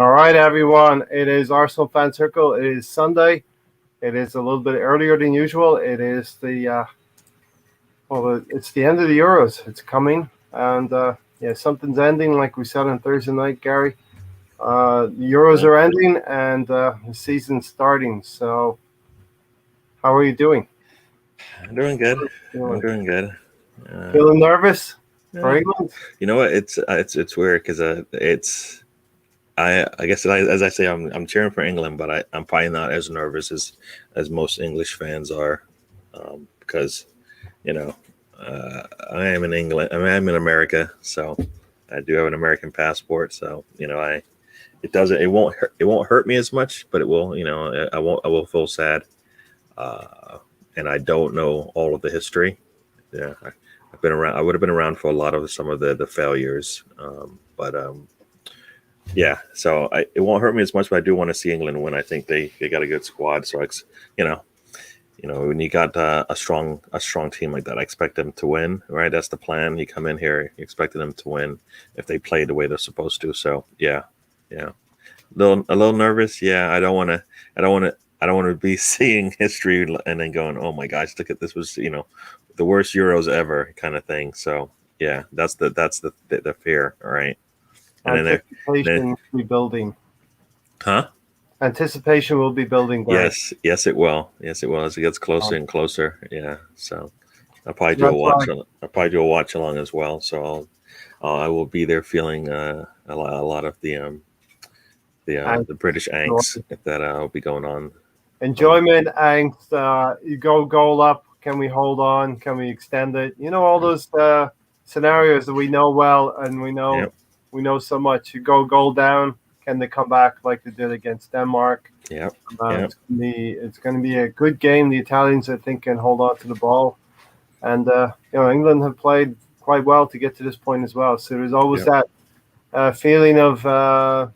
All right, everyone. It is Arsenal Fan Circle. It is Sunday. It is a little bit earlier than usual. It is it's the end of the Euros. It's coming, and yeah, something's ending, like we said on Thursday night, Gary. The Euros are ending, and the season's starting. So, how are you doing? I'm doing good. I'm Feeling, doing good. feeling nervous for Yeah. England? You know what? It's weird because it's I guess as I say I'm cheering for England, but I'm probably not as nervous as most English fans are, because you know I am in England. I mean, I'm in America, so I do have an American passport. So it won't hurt me as much, but it will. I will feel sad, uh, and I don't know all of the history. Yeah, I've been around. I would have been around for a lot of some of the failures, but yeah. So it won't hurt me as much, but I do want to see England win. I think they got a good squad. So you know, when you got a strong team like that, I expect them to win. Right, that's the plan. You come in here, you expected them to win if they play the way they're supposed to. So yeah, yeah. A little nervous. Yeah, I don't want to. I don't want to. I don't want to be seeing history and then going, "Oh my gosh, look at this was the worst Euros ever," kind of thing. So yeah, that's the fear. All right, and then Anticipation will be building. huh? Anticipation will be building, Gary. Yes, it will. Yes, it will as it gets closer and closer. Yeah, so I'll probably do a That's watch. why. I'll probably do a watch along as well. So I will be there feeling a lot of And the British angst that will be going on. enjoyment, angst, you go goal up. Can we hold on? Can we extend it? You know all those scenarios that we know well, and Yep, we know so much. You go goal down. Can they come back like they did against Denmark? yep, yep, It's going to be a good game. The Italians, I think, can hold on to the ball, and England have played quite well to get to this point as well. So there's always yep. that feeling of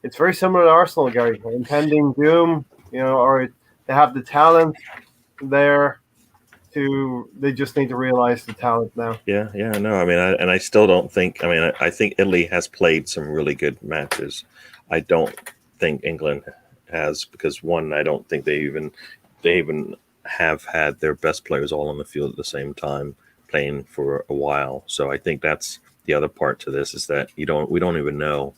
it's very similar to Arsenal, Gary. Impending doom, or they have the talent there they just need to realize the talent now. Yeah, yeah, no. I mean, I still don't think. I mean, I think Italy has played some really good matches. I don't think England has because one, I don't think they even have had their best players all on the field at the same time playing for a while. So I think that's the other part to this is that we don't even know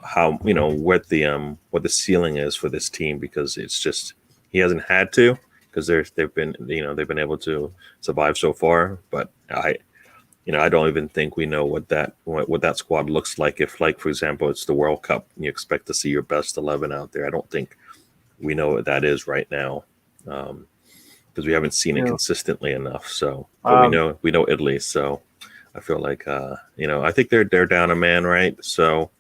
how what the ceiling is for this team because it's just he hasn't had to because they've been able to survive so far. But I don't even think we know what that squad looks like. If, like, for example, it's the World Cup, and you expect to see your best 11 out there. I don't think we know what that is right now because we haven't seen it You consistently enough. So, but know, we know Italy. So I feel like I think they're down a man, right? So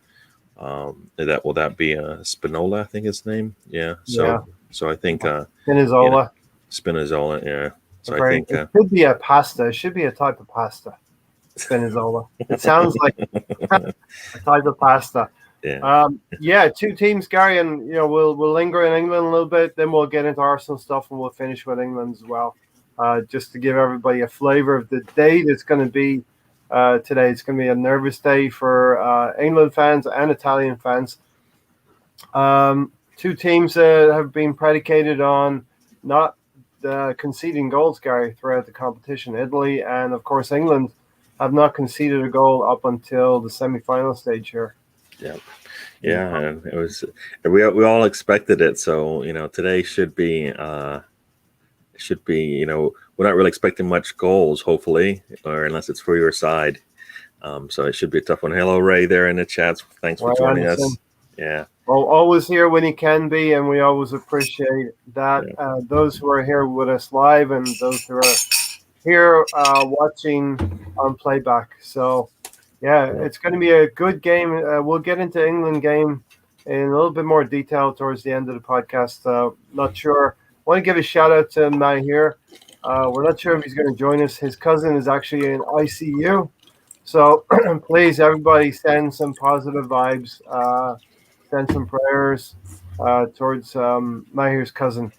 will that be Spinola? I think his name. Yeah. yeah, So I think you know Pinizola. Spinazzola. Yeah. So I Very. think It should be a pasta. It should be a type of pasta. Pinizola. It sounds like a type of pasta. yeah. Yeah, two teams, Gary, and we'll linger in England a little bit. Then we'll get into Arsenal stuff, and we'll finish with England as well. Just to give everybody a flavour of the day that's going to be today. It's going to be a nervous day for England fans and Italian fans. Two teams that have been predicated on not conceding goals, Gary, throughout the competition. Italy and, of course, England have not conceded a goal up until the semi-final stage here. Yeah. Yeah, and it was we all expected it. So today should be we're not really expecting much goals, hopefully, or unless it's for your side. So it should be a tough one. Hello, Ray, there in the chat. Thanks for Ray joining Anderson, us. Yeah, always here when he can be, and we always appreciate that. yeah, Those who are here with us live and those who are here watching on playback. So, yeah, yeah. it's going to be a good game. We'll get into England game in a little bit more detail towards the end of the podcast. Not sure. I want to give a shout out to Matt here. We're not sure if he's going to join us. His cousin is actually in ICU. So please, everybody, send some positive vibes. Send some prayers towards Mahir's cousin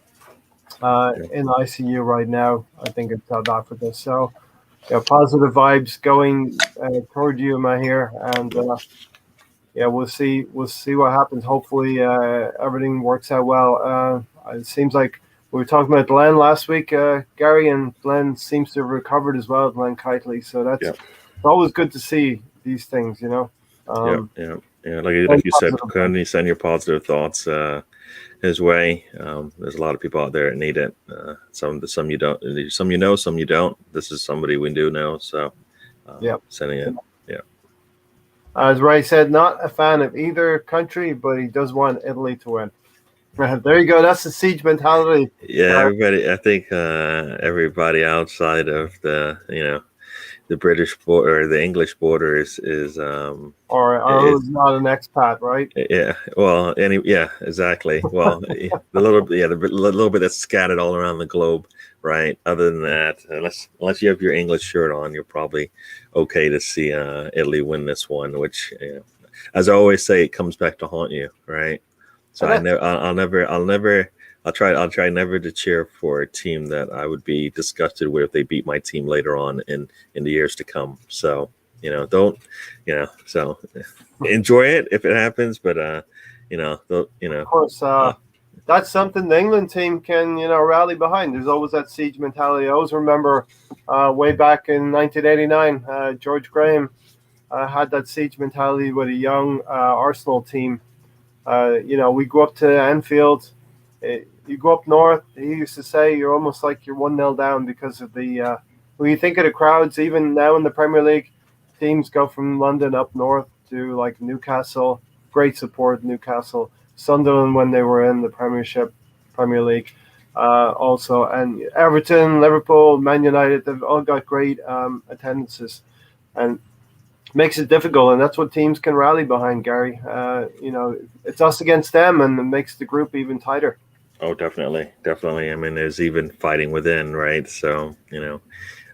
in ICU right now. I think in South Africa. So, positive vibes going toward you, Mahir, and yeah, we'll see. We'll see what happens. Hopefully, everything works out well. It seems like we were talking about Glenn last week, Gary, and Glenn seems to have recovered as well, Glenn Kitely. So that's Yep. always good to see these things, you know. Yeah. Like you said, can you send your positive thoughts his way? There's a lot of people out there that need it. Some you don't, some you know, some you don't. This is somebody we do know, so sending it. Yeah. As Ray said, not a fan of either country, but he does want Italy to win. There you go. That's the siege mentality. Yeah, everybody. I think everybody outside of the British border or the English border is not an expat, right? Yeah. Well, exactly. Well, the little bit that's scattered all around the globe, right? Other than that, unless you have your English shirt on, you're probably okay to see Italy win this one. Which, as I always say, it comes back to haunt you, right? So I'll try never to cheer for a team that I would be disgusted with if they beat my team later on in the years to come. So, so enjoy it if it happens, but of course, that's something the England team can, rally behind. There's always that siege mentality. I always remember way back in 1989, George Graham had that siege mentality with a young Arsenal team. We go up to Anfield. You go up north, he used to say you're almost like you're 1-0 down because of the when you think of the crowds, even now in the Premier League, teams go from London up north to like Newcastle, great support, Newcastle, Sunderland when they were in the Premier League, also, and Everton, Liverpool, Man United, they've all got great attendances, and makes it difficult, and that's what teams can rally behind, Gary. It's us against them, and it makes the group even tighter. Oh, definitely. I mean, there's even fighting within, right? So,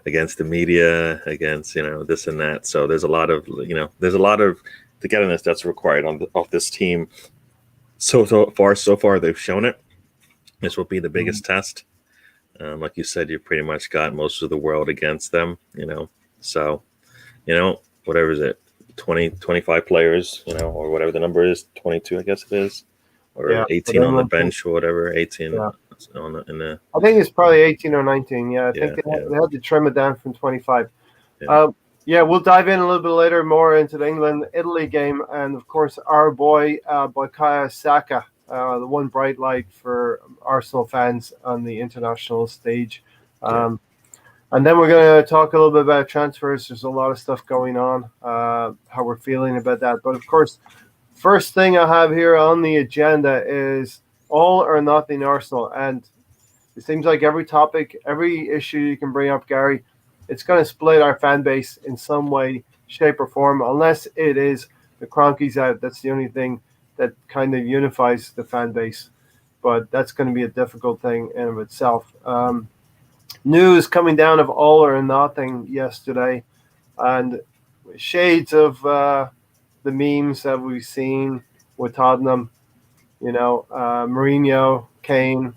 against the media, against, this and that. So there's a lot of togetherness that's required of this team. So far, they've shown it. This will be the biggest test. Like you said, you pretty much got most of the world against them, So, whatever is it, 20, 25 players, or whatever the number is, 22, I guess it is. Or 18 on the bench or whatever, 18 yeah. I think it's probably 18 or 19. Yeah, I think they had to trim it down from 25. We'll dive in a little bit later more into the England-Italy game, and of course our boy Bukayo Saka, the one bright light for Arsenal fans on the international stage. And then we're going to talk a little bit about transfers. There's a lot of stuff going on, how we're feeling about that. But of course, first thing I have here on the agenda is all or nothing Arsenal. And it seems like every topic, every issue you can bring up, Gary, it's going to split our fan base in some way, shape, or form, unless it is the Kroenkes out. That's the only thing that kind of unifies the fan base. But that's going to be a difficult thing in of itself. News coming down of all or nothing yesterday, and shades of the memes that we've seen with Tottenham, Mourinho, Kane,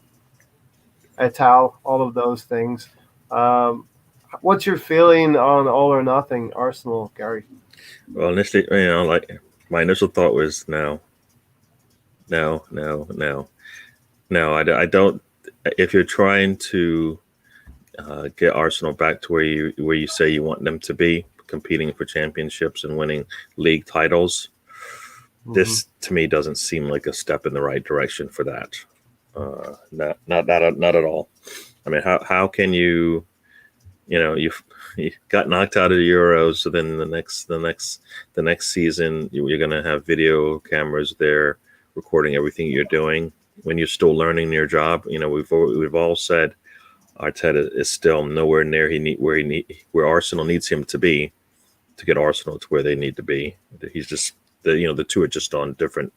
et al., all of those things. What's your feeling on all or nothing Arsenal, Gary? Well, initially, my initial thought was no. I don't. If you're trying to get Arsenal back to where you say you want them to be, competing for championships and winning league titles, this to me doesn't seem like a step in the right direction for that. Not at all. I mean, how can you got knocked out of the Euros, so then the next season you're going to have video cameras there recording everything you're doing when you're still learning your job. We've all said Arteta is still nowhere near where Arsenal needs him to be to get Arsenal to where they need to be. He's just the two are just on different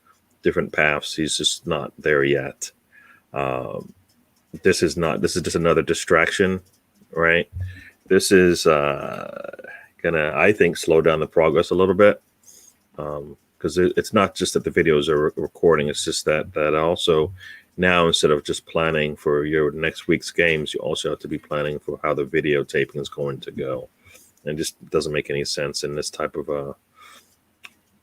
paths. He's just not there yet. This is just another distraction, right? This is gonna, I think, slow down the progress a little bit, because it's not just that the videos are recording. It's just that also now, instead of just planning for your next week's games, you also have to be planning for how the videotaping is going to go. And it just doesn't make any sense in this type of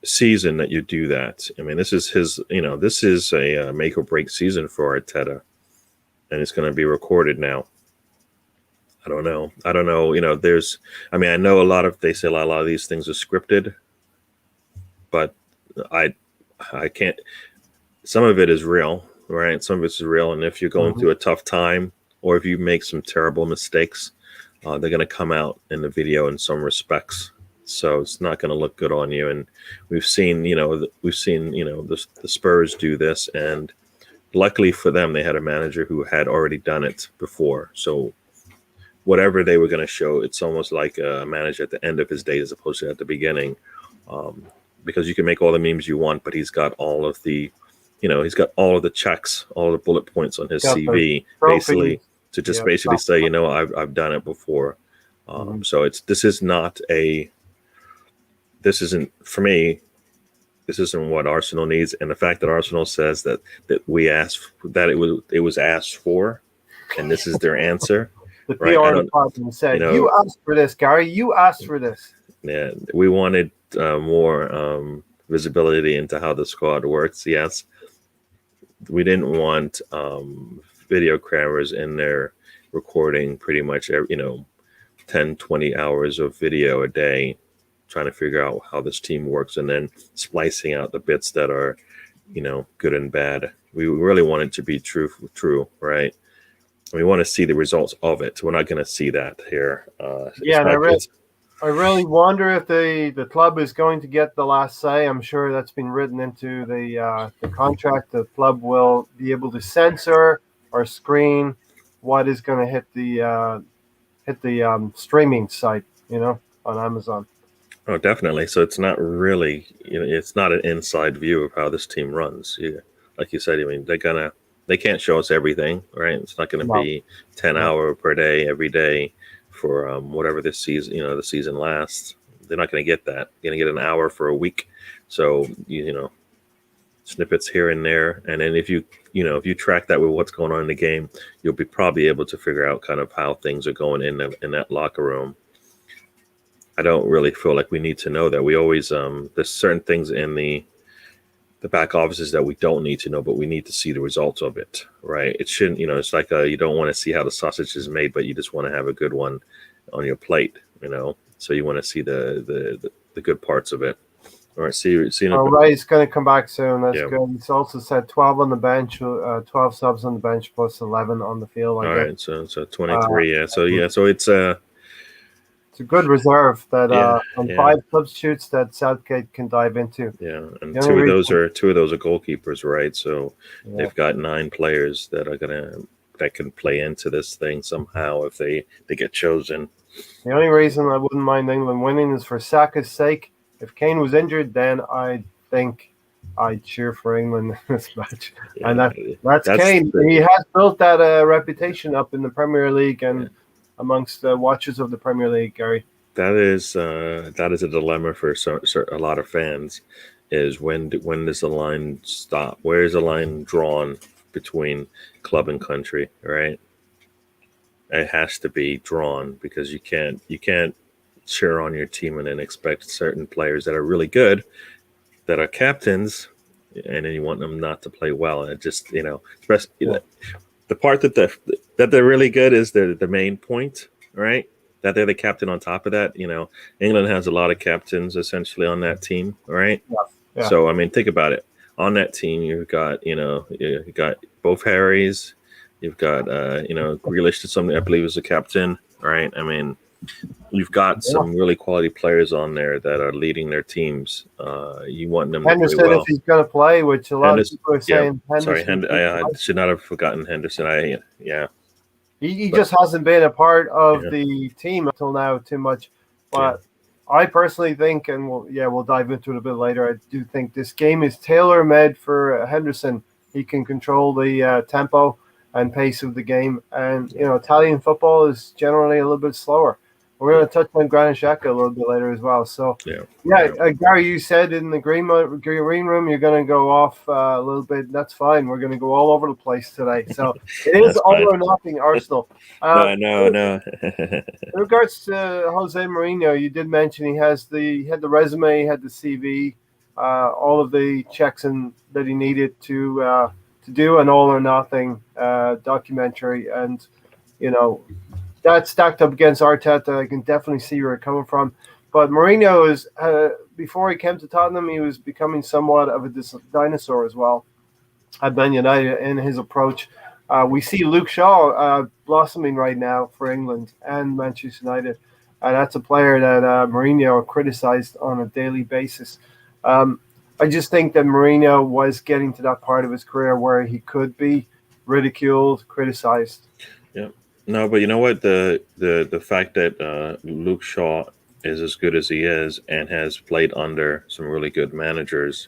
season that you do that. I mean, this is his, this is a make or break season for Arteta, and it's going to be recorded now. I don't know. I know they say a lot of these things are scripted, but I can't, some of it is real, right? Some of it's real. And if you're going through a tough time, or if you make some terrible mistakes, they're going to come out in the video in some respects. So it's not going to look good on you. And we've seen, the Spurs do this, and luckily for them, they had a manager who had already done it before. So whatever they were going to show, it's almost like a manager at the end of his day as opposed to at the beginning, because you can make all the memes you want, but he's got all of the, checks, all the bullet points on his CV, basically to just basically say, I've done it before. So this isn't for me. This isn't what Arsenal needs, and the fact that Arsenal says that we asked that it was asked for, and this is their answer. The PR department said, "You asked for this, Gary. You asked for this." Yeah, we wanted more visibility into how the squad works. Yes, we didn't want video cameras in there recording pretty much 10, 20 hours of video a day, trying to figure out how this team works, and then splicing out the bits that are, good and bad. We really want it to be true, right? We want to see the results of it. We're not going to see that here. I really wonder if the club is going to get the last say. I'm sure that's been written into the contract. The club will be able to censor or screen what is going to hit the streaming site, on Amazon. Oh, definitely. So it's not really, it's not an inside view of how this team runs. Like you said, I mean, they can't show us everything, right? It's not going to be 10 hours per day every day for whatever this season, the season lasts. They're not going to get that. They're going to get an hour for a week. So, snippets here and there. And then if you track that with what's going on in the game, you'll be probably able to figure out kind of how things are going in that locker room. I don't really feel like we need to know that. We always, there's certain things in the back offices that we don't need to know, but we need to see the results of it, right? It shouldn't, it's like you don't want to see how the sausage is made, but you just want to have a good one on your plate, so you want to see the good parts of it. All right, Ray's going to come back soon. That's good. He's also said 12 on the bench, 12 subs on the bench plus 11 on the field. All right, so 23, so it's a good reserve that on 5 substitutes that Southgate can dive into. Yeah, and two of those are goalkeepers, right? So they've got 9 players that can play into this thing somehow if they get chosen. The only reason I wouldn't mind England winning is for Saka's sake. If Kane was injured, then I think I'd cheer for England in this match. Yeah, and that's Kane. He has built that reputation up in the Premier League and amongst the watchers of the Premier League, Gary. That is a dilemma for a lot of fans. Is when does the line stop? Where is the line drawn between club and country? Right? It has to be drawn because you can't cheer on your team and then expect certain players that are really good, that are captains, and then you want them not to play well. And it just especially the part that they're really good is the main point, right? That they're the captain on top of that. England has a lot of captains essentially on that team, right? Yeah. So I mean, think about it. On that team, you've got you got both Harrys, you've got Grealish to something I believe is a captain, right? I mean, you've got some really quality players on there that are leading their teams. You want them Henderson to play well. If he's going to play, which a lot of people are saying. Henderson. I should not have forgotten Henderson. He just hasn't been a part of the team until now too much. But I personally think, and we'll dive into it a bit later, I do think this game is tailor-made for Henderson. He can control the tempo and pace of the game. And, Italian football is generally a little bit slower. We're going to touch on Granit Xhaka a little bit later as well. So, Gary, you said in the green room you're going to go off a little bit. That's fine. We're going to go all over the place today. So it is all or nothing, Arsenal. No. In regards to Jose Mourinho, you did mention he had the resume, he had the CV. all of the checks that he needed to do an all or nothing documentary, and you know that stacked up against Arteta. I can definitely see where it's coming from. But Mourinho is before he came to Tottenham, he was becoming somewhat of a dinosaur as well at Man United in his approach. We see Luke Shaw blossoming right now for England and Manchester United. That's a player that Mourinho criticized on a daily basis. I just think that Mourinho was getting to that part of his career where he could be ridiculed, criticized. Yeah. No, but you know what? The fact that Luke Shaw is as good as he is and has played under some really good managers,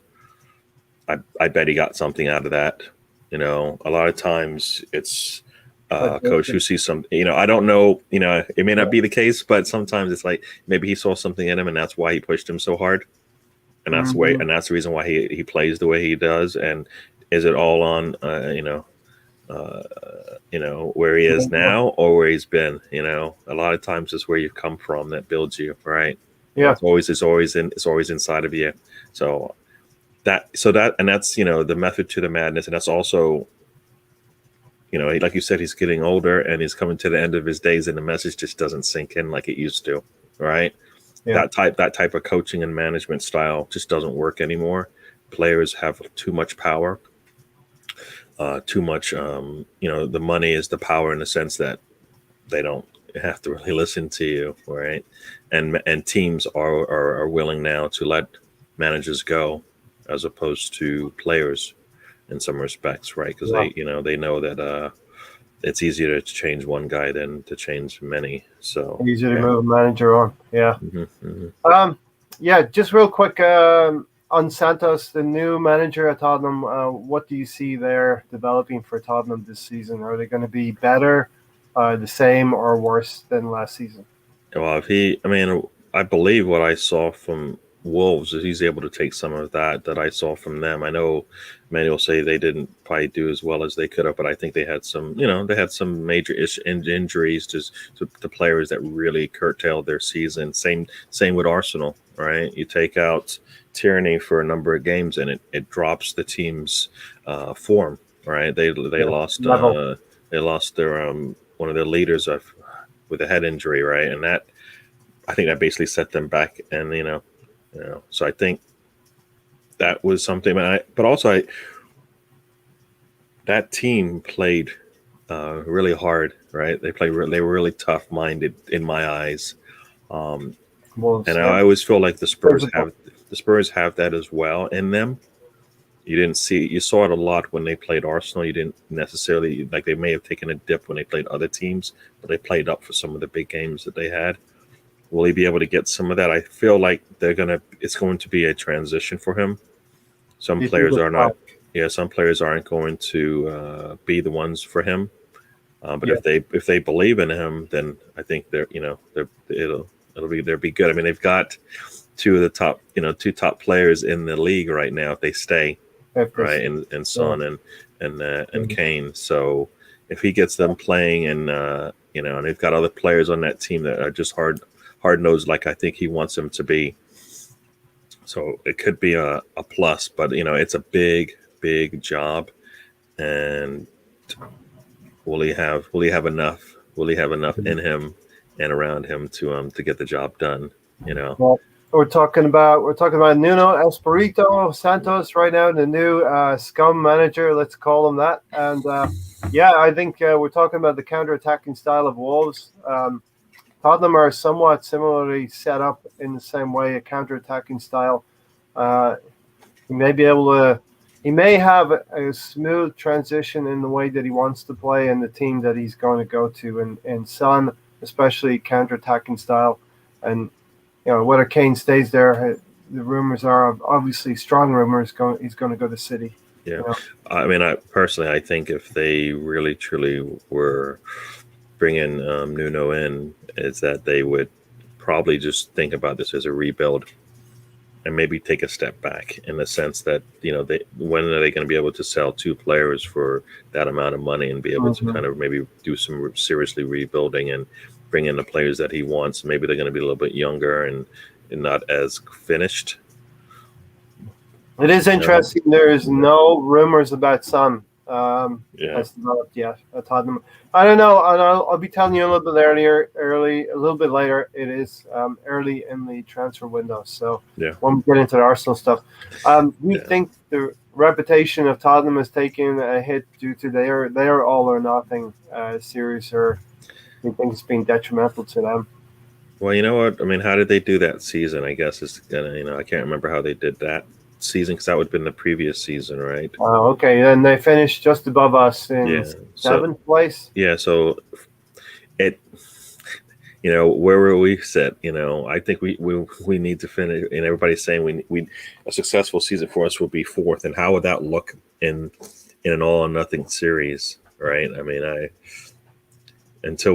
I bet he got something out of that. You know, a lot of times it's a coach who sees some, I don't know, it may not be the case, but sometimes it's like maybe he saw something in him and that's why he pushed him so hard. And that's the way, and that's the reason why he plays the way he does. And is it all on, where he is now or where he's been? A lot of times it's where you've come from that builds you, right? Yeah, it's always inside of you. So that's the method to the madness, and that's also, like you said, he's getting older and he's coming to the end of his days, and the message just doesn't sink in like it used to, right? Yeah. That type of coaching and management style just doesn't work anymore. Players have too much power, too much. The money is the power in the sense that they don't have to really listen to you, right? And teams are willing now to let managers go as opposed to players in some respects, right? Because they know that it's easier to change one guy than to change many. So easier to move a manager on. Yeah. Mm-hmm. Just real quick on Santos, the new manager at Tottenham. What do you see there developing for Tottenham this season? Are they going to be better, the same, or worse than last season? Well, I believe what I saw from Wolves is he's able to take some of that I saw from them. I know many will say they didn't probably do as well as they could have, but I think they had some major injuries to players that really curtailed their season. Same with Arsenal, right? You take out Tierney for a number of games and it drops the team's form, right? They lost their one of their leaders with a head injury, right? And that, I think that basically set them back, and so I think that was something. But also that team played really hard, right? They were really tough-minded in my eyes, and I always feel like the Spurs have that as well in them. You saw it a lot when they played Arsenal. You didn't necessarily, like, they may have taken a dip when they played other teams, but they played up for some of the big games that they had. Will he be able to get some of that? I feel like it's going to be a transition for him. Some players are not. Yeah, some players aren't going to be the ones for him. But if they believe in him, then I think they'll be good. I mean, they've got two top players in the league right now if they stay, right? And Son and Kane. So if he gets them playing, and and they've got other players on that team that are just hard-nosed, like I think he wants them to be. So it could be a plus, but it's a big job, and will he have enough? Will he have enough in him and around him to get the job done? Well, we're talking about Nuno Espirito Santos right now, the new scum manager. Let's call him that. And I think we're talking about the counter-attacking style of Wolves. Tottenham are somewhat similarly set up in the same way, a counter-attacking style. He may have a smooth transition in the way that he wants to play and the team that he's going to go to. And Son, especially counter-attacking style. And, whether Kane stays there, the rumors are obviously strong rumors he's going to go to City. Yeah. I mean, I think if they really, truly were bringing Nuno in, is that they would probably just think about this as a rebuild and maybe take a step back in the sense that, when are they going to be able to sell two players for that amount of money and be able to kind of maybe do some seriously rebuilding and bring in the players that he wants. Maybe they're going to be a little bit younger and not as finished. It is interesting. There's no rumors about Son Yeah. has developed yet at Tottenham. I don't know, and I'll be telling you a little bit a little bit later. It is early in the transfer window, so Yeah. when we get into the Arsenal stuff, we Yeah. think the reputation of Tottenham is taking a hit due to their all or nothing series, or we think it's been detrimental to them. Well, you know what? I mean, how did they do that season? I guess it's gonna, I can't remember how they did that season because that would have been the previous season, right? Okay, and they finished just above us in Yeah. seventh place. Yeah. So it, where will we sit? I think we need to finish, and everybody's saying we a successful season for us will be fourth. And how would that look in an all or nothing series, right? I mean, until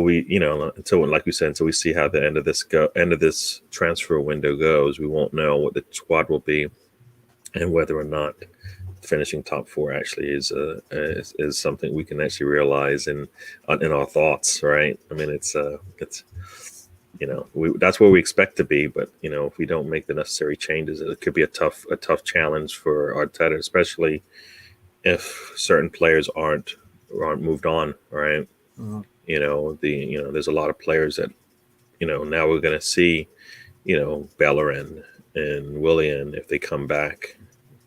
like we said, until we see how the end of this transfer window goes, we won't know what the squad will be and whether or not finishing top four actually is something we can actually realize in our thoughts, right? I mean, it's that's where we expect to be, but if we don't make the necessary changes, it could be a tough challenge for Arteta, especially if certain players aren't moved on, right? Mm-hmm. There's a lot of players that now we're going to see, Bellerin and Willian if they come back,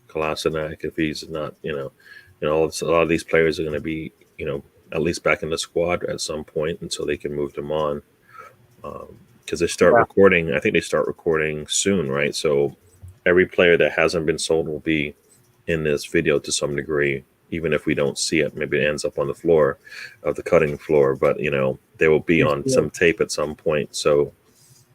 Kolasinac if he's not, a lot of these players are going to be, at least back in the squad at some point until they can move them on. Because they start recording, I think they start recording soon, right? So every player that hasn't been sold will be in this video to some degree, even if we don't see it. Maybe it ends up on the floor of the cutting floor, but they will be on some tape at some point. So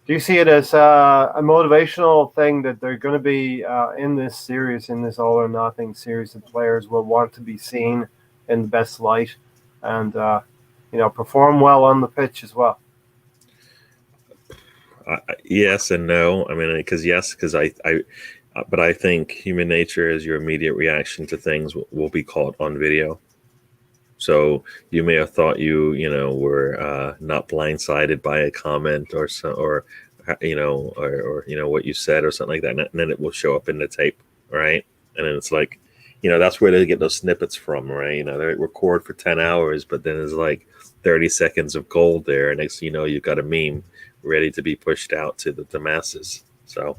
do you see it as a motivational thing that they're going to be in this series, in this all or nothing series, the players will want to be seen in the best light and perform well on the pitch as well? Yes and no. I mean, because but I think human nature is your immediate reaction to things will be caught on video. So you may have thought you were not blindsided by a comment or what you said or something like that, and then it will show up in the tape, right? And then it's like, that's where they get those snippets from, right? They record for 10 hours, but then there's like 30 seconds of gold there, and next thing you know, you've got a meme ready to be pushed out to the masses. So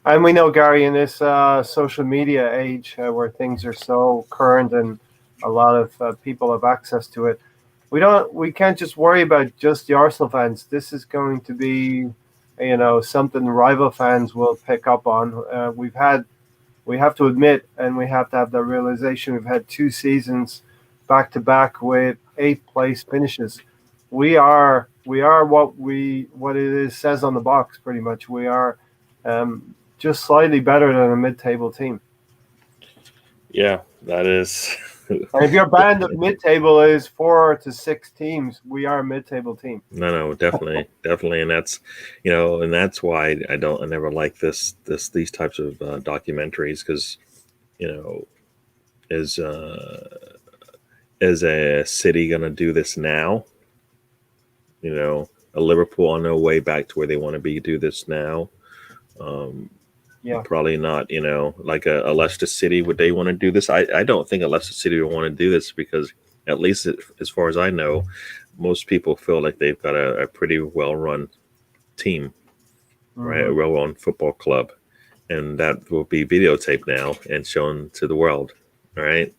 and we know, Gary, in this social media age where things are so current and a lot of people have access to it, we can't just worry about just the Arsenal fans. This is going to be something rival fans will pick up on. We have to admit, and we have to have that realization, we've had 2 seasons back to back with 8th place finishes. We are what it says on the box, pretty much. We are just slightly better than a mid-table team. Yeah, that is. And if your band of mid-table is 4 to 6 teams, we are a mid-table team. No, definitely, and that's and that's why I never like these types of documentaries, because is a city gonna do this now? A Liverpool on their way back to where they want to be do this now? Probably not. Like a Leicester City, would they want to do this? I don't think a Leicester City would want to do this, because at least as far as I know, most people feel like they've got a pretty well-run team, right? A well-run football club, and that will be videotaped now and shown to the world, right?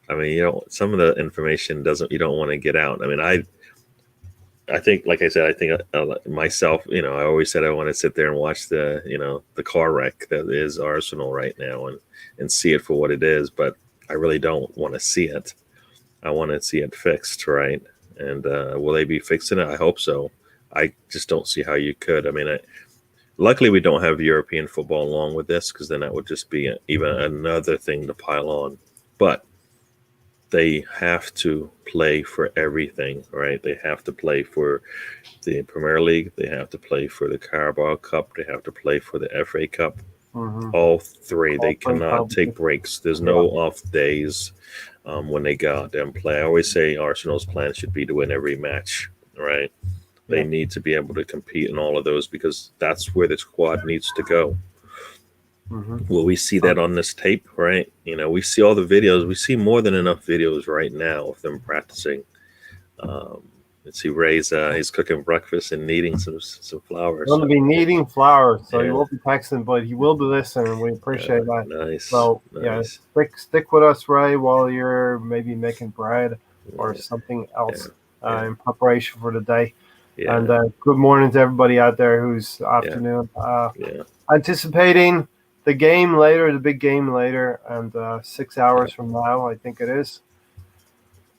I mean, some of the information you don't want to get out. I mean, I think, like I said, I think myself, I always said I want to sit there and watch the car wreck that is Arsenal right now and see it for what it is. But I really don't want to see it. I want to see it fixed, right? And will they be fixing it? I hope so. I just don't see how you could. I mean, luckily we don't have European football along with this, because then that would just be even another thing to pile on. But they have to play for everything, right? They have to play for the Premier League. They have to play for the Carabao Cup. They have to play for the FA Cup. All three. They cannot take breaks. There's no off days when they go out there and play. I always say Arsenal's plan should be to win every match, right? They need to be able to compete in all of those, because that's where the squad needs to go. Will we see that on this tape, right? We see all the videos. We see more than enough videos right now of them practicing. Let's see, Ray's he's cooking breakfast and kneading some flowers. He's going to be kneading flour, so he Yeah. won't be texting, but he will be listening. We appreciate that. Nice. So nice. stick with us, Ray, while you're maybe making bread or Yeah. something else Yeah. in preparation for the day. Yeah. And good morning to everybody out there who's afternoon anticipating the game later, the big game later, and 6 hours from now, I think it is.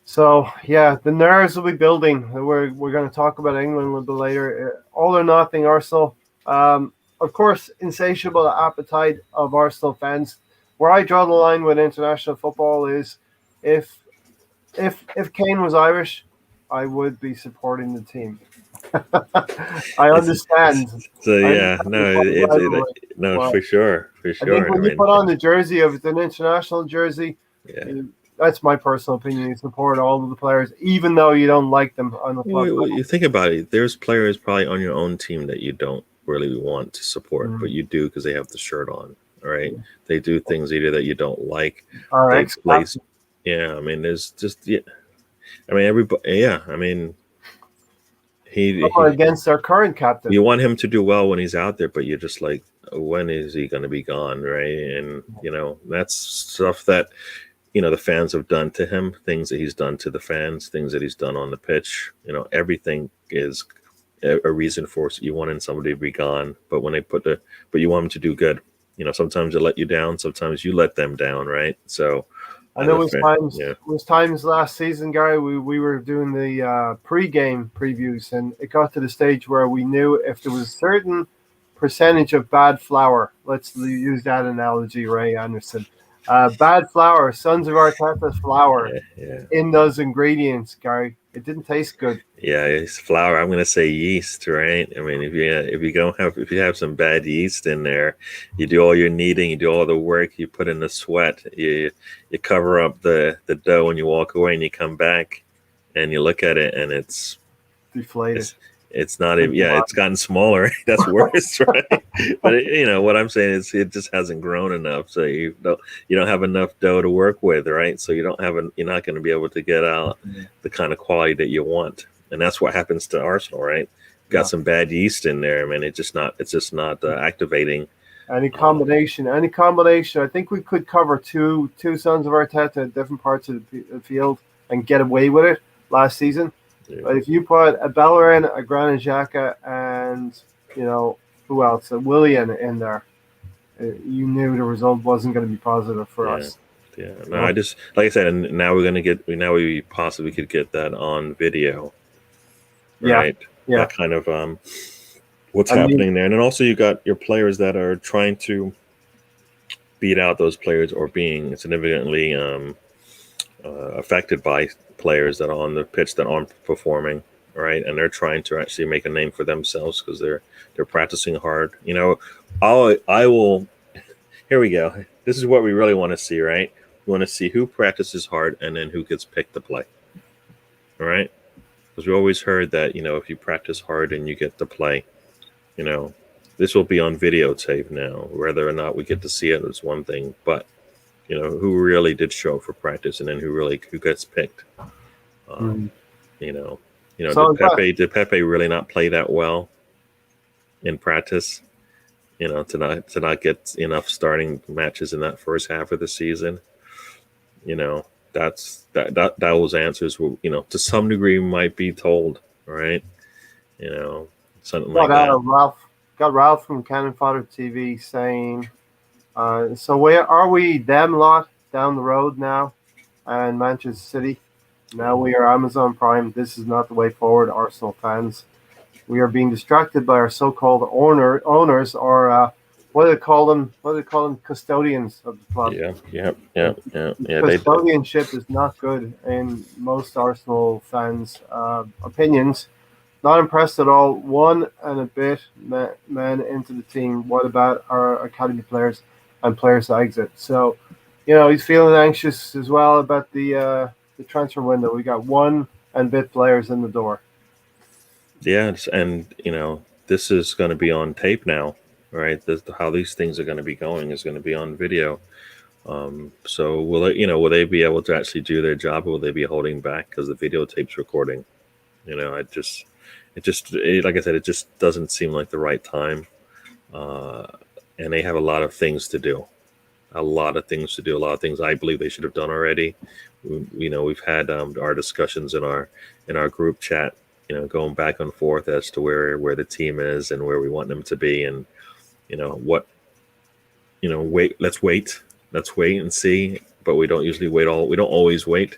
So the nerves will be building. We're going to talk about England a little bit later. All or nothing, Arsenal. Of course, insatiable appetite of Arsenal fans. Where I draw the line with international football is, if Kane was Irish, I would be supporting the team. I understand. So for sure. I think when you put on the jersey, if it's an international jersey, that's my personal opinion. You support all of the players, even though you don't like them on the club. Well, you think about it. There's players probably on your own team that you don't really want to support, but you do because they have the shirt on. All right, they do things either that you don't like. There's just everybody. He against our current captain. You want him to do well when he's out there, but you're just like, when is he going to be gone, right? And that's stuff that the fans have done to him, things that he's done to the fans, things that he's done on the pitch. Everything is a reason for you wanting somebody to be gone. But when but you want him to do good. Sometimes they let you down, sometimes you let them down, right? So I know it was times last season, Gary, we were doing the pre-game previews, and it got to the stage where we knew if there was a certain percentage of bad flour, let's use that analogy, Ray Anderson, bad flour, Sons of Arteta's flour in those ingredients, Gary, it didn't taste good. Yeah, it's flour. I'm going to say yeast, right? If you have some bad yeast in there, you do all your kneading, you do all the work, you put in the sweat, you cover up the dough, and you walk away, and you come back, and you look at it, and it's deflated. It's not even. Yeah, it's gotten smaller. That's worse, right? But what I'm saying is, it just hasn't grown enough. So you don't have enough dough to work with, right? So you're not going to be able to get out the kind of quality that you want. And that's what happens to Arsenal, right? Got some bad yeast in there. It's just not activating. Any combination. I think we could cover two Sons of Arteta at different parts of the field and get away with it last season. Yeah. But if you put a Bellerin, a Granit Xhaka, and who else, a Willian in there, you knew the result wasn't going to be positive for us. Yeah. No, I just, like I said, and now we possibly could get that on video. Right. Yeah. That kind of what's happening there. And then also you got your players that are trying to beat out those players or being significantly affected by players that are on the pitch that aren't performing, right? And they're trying to actually make a name for themselves because they're practicing hard. I will. Here we go. This is what we really want to see, right? We want to see who practices hard and then who gets picked to play. All right, because we always heard that if you practice hard and you get to play, this will be on videotape now. Whether or not we get to see it is one thing, but who really did show up for practice and then who gets picked. Did Pepe really not play that well in practice? To not get enough starting matches in that first half of the season. Those answers will, to some degree might be told, right? Something like that. Got Ralph from Cannon Fodder TV saying, so where are we, them lot down the road now and Manchester City? Now we are Amazon Prime. This is not the way forward, Arsenal fans. We are being distracted by our so-called owners, or what do they call them? Custodians of the club. Yeah. Custodianship is not good in most Arsenal fans' opinions. Not impressed at all. One and a bit men into the team. What about our academy players and players to exit? So, he's feeling anxious as well about the transfer window. We got one and bit players in the door. Yeah, and this is going to be on tape now. right? How these things are going to be going is going to be on video. So will they be able to actually do their job, or will they be holding back because the videotape's recording? Like I said, it just doesn't seem like the right time. Uh, and they have a lot of things to do, a lot of things to do, a lot of things I believe they should have done already. We've had our discussions in our group chat, going back and forth as to where the team is and where we want them to be, and what let's wait and see. But we don't usually we don't always wait,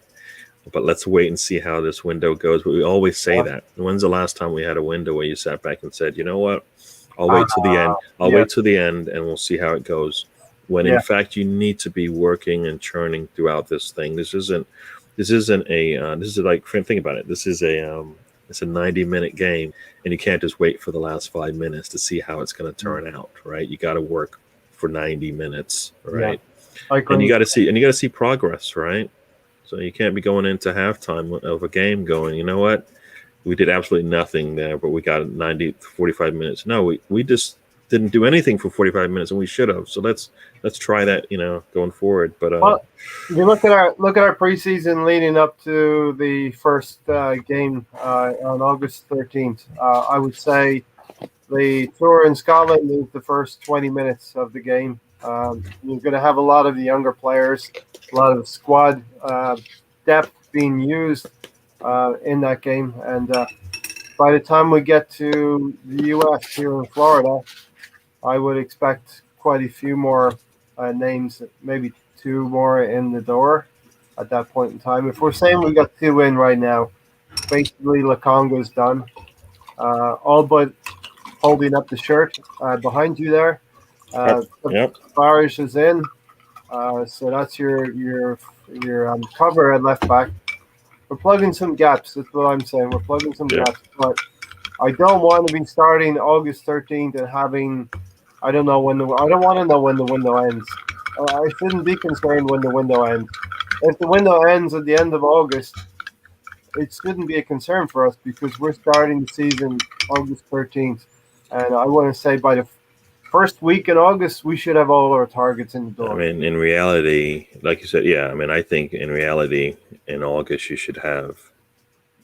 but let's wait and see how this window goes. But we always say that. When's the last time we had a window where you sat back and said, you know what, I'll wait till the end. I'll Yeah. wait till the end, and we'll see how it goes. When in Yeah. fact you need to be working and churning throughout this thing. This isn't a. This is like, think about it. This is it's a 90-minute game, and you can't just wait for the last 5 minutes to see how it's going to turn out, right? You got to work for 90 minutes, right? I And agree. you got to see progress, right? So you can't be going into halftime of a game going, you know what? We did absolutely nothing there, but we got 45 minutes. No, we just didn't do anything for 45 minutes, and we should have. So let's try that, going forward. But Well, you look at our preseason leading up to the first game on August 13th. I would say the tour in Scotland is the first 20 minutes of the game. You're going to have a lot of the younger players, a lot of squad depth being used in that game. And by the time we get to the U.S. here in Florida, I would expect quite a few more names, maybe two more in the door at that point in time. If we're saying we got two in right now, basically Lakonga's done. All but holding up the shirt behind you there. yep, Tavares is in, so that's your cover at left back. We're plugging some gaps. That's what I'm saying. We're plugging some Yeah. gaps, but I don't want to be starting August 13th and having. I don't know when I don't want to know when the window ends. I shouldn't be concerned when the window ends. If the window ends at the end of August, it shouldn't be a concern for us because we're starting the season August 13th, and I want to say by the first week in August we should have all our targets in the I door. mean, in reality, like you said, yeah. I mean, I think in reality, in August, you should have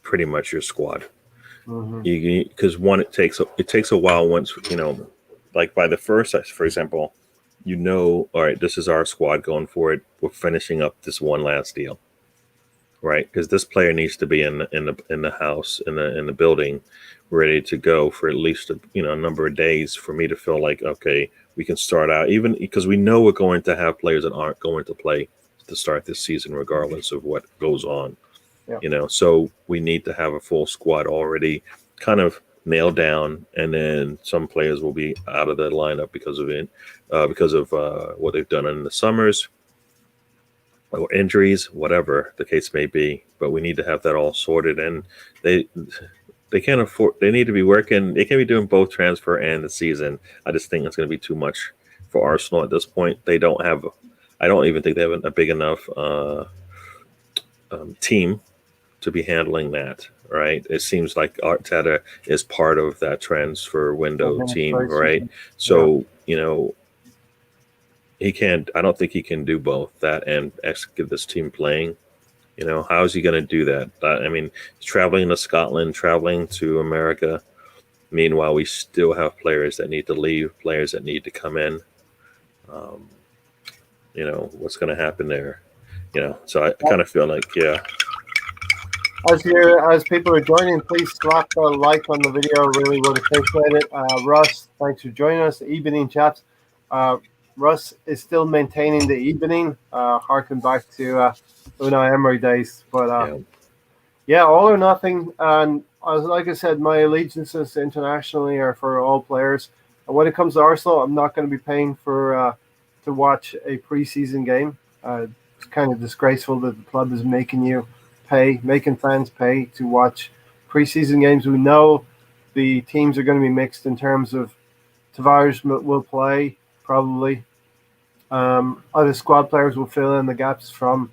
pretty much your squad. Mm-hmm. Because one, it takes a while once like by the first, for example, all right, this is our squad going forward. We're finishing up this one last deal, right? Because this player needs to be in the house in the building, ready to go for at least a number of days for me to feel like, okay, we can start out, even because we know we're going to have players that aren't going to play to start this season regardless of what goes on. Yeah. So we need to have a full squad already kind of nailed down, and then some players will be out of the lineup because of what they've done in the summers or injuries, whatever the case may be. But we need to have that all sorted, and they can't afford. They need to be working. They can be doing both transfer and the season. I just think it's going to be too much for Arsenal at this point. They don't have. I don't even think they have a big enough team to be handling that, right? It seems like Arteta is part of that transfer window team, right? So, he can't, I don't think he can do both that and get this team playing. How is he going to do that? I mean, he's traveling to Scotland, traveling to America. Meanwhile, we still have players that need to leave, players that need to come in. What's going to happen there? So I kind of feel like, yeah. As people are joining, please slap a like on the video. Really would appreciate it. Russ, thanks for joining us. Evening, chaps. Russ is still maintaining the evening, harking back to Unai Emery days. But yeah, all or nothing. And like I said, my allegiances internationally are for all players. And when it comes to Arsenal, I'm not going to be paying for to watch a preseason game. It's kind of disgraceful that the club is making fans pay to watch preseason games. We know the teams are going to be mixed in terms of Tavares will play probably. Other squad players will fill in the gaps from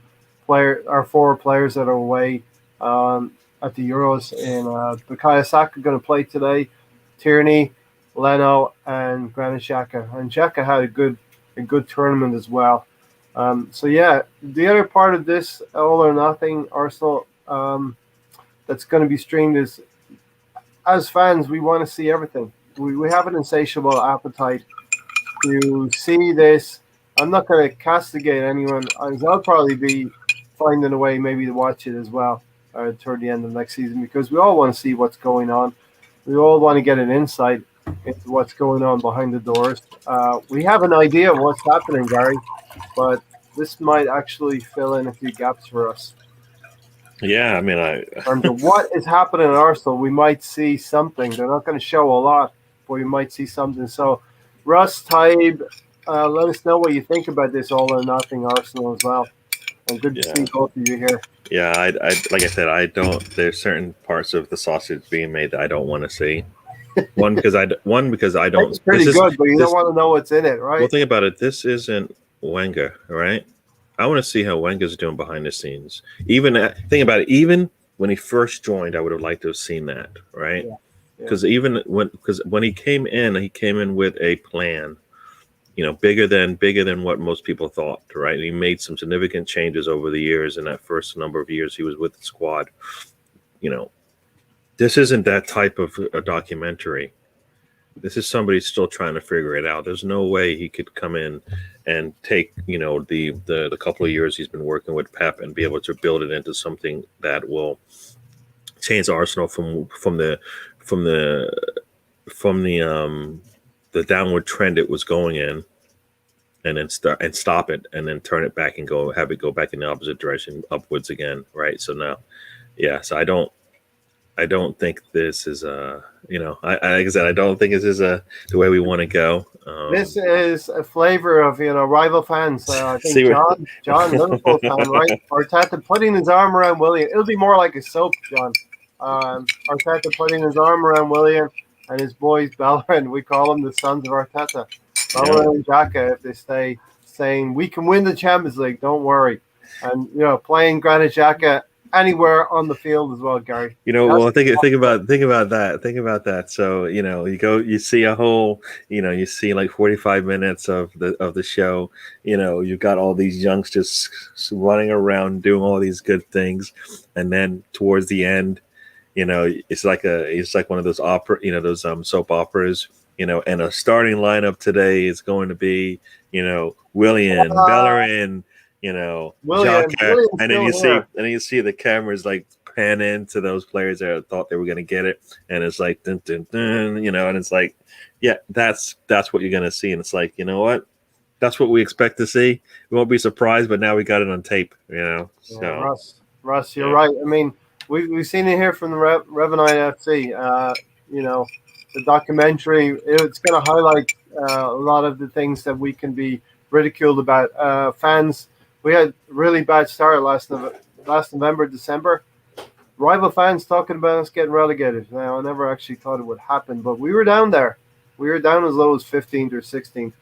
our forward players that are away at the Euros. And Bukayo Saka going to play today. Tierney, Leno, and Granit Xhaka. And Xhaka had a good tournament as well. So yeah, the other part of this All or Nothing Arsenal that's going to be streamed is, as fans, we want to see everything. We have an insatiable appetite to see this. I'm not going to castigate anyone, as I'll probably be finding a way maybe to watch it as well toward the end of next season, because we all want to see what's going on. We all want to get an insight into what's going on behind the doors. We have an idea of what's happening, Gary, but this might actually fill in a few gaps for us. Yeah, I mean, In terms of what is happening at Arsenal, we might see something. They're not going to show a lot, but we might see something. So, Russ, Taib, let us know what you think about this All or Nothing Arsenal as well. And good to see both of you here. Yeah, I like I said, I don't. There's certain parts of the sausage being made that I don't want to see. One because I don't. It's pretty good, but you don't want to know what's in it, right? Well, think about it. This isn't Wenger, right? I want to see how Wenger's doing behind the scenes. Even think about it. Even when he first joined, I would have liked to have seen that, right? Because when he came in with a plan, bigger than what most people thought, right? And he made some significant changes over the years. In that first number of years he was with the squad, this isn't that type of a documentary. This is somebody still trying to figure it out. There's no way he could come in and take, the couple of years he's been working with Pep and be able to build it into something that will change Arsenal from the downward trend it was going in, and then stop it, and then turn it back and have it go back in the opposite direction, upwards again, right? So now, so I don't think this is like I said, I don't think this is the way we want to go. This is a flavor of rival fans. I think John Liverpool fan, right? Arteta putting his arm around Willian. It'll be more like a soap, John. Arteta putting his arm around Willian and his boys Bellerin. We call them the sons of Arteta. Bellerin and Xhaka, if they stay saying we can win the Champions League, don't worry. And playing Granit Xhaka anywhere on the field as well, Gary. Think about that. So you see a whole, you see like 45 minutes of the show. You've got all these youngsters running around doing all these good things, and then towards the end, it's like one of those those soap operas. And a starting lineup today is going to be Willian, Bellerin, Xhaka, and then you see the cameras like pan into those players that thought they were going to get it, and it's like dun, dun, dun, and it's like, that's what you're going to see, and it's like, what, that's what we expect to see. We won't be surprised, but now we got it on tape, So Russ, you're right. I mean, we've seen it here from the Revenite FC. The documentary, it's going to highlight a lot of the things that we can be ridiculed about. Fans. We had a really bad start last November, December. Rival fans talking about us getting relegated. Now, I never actually thought it would happen, but we were down there. We were down as low as 15th or 16th.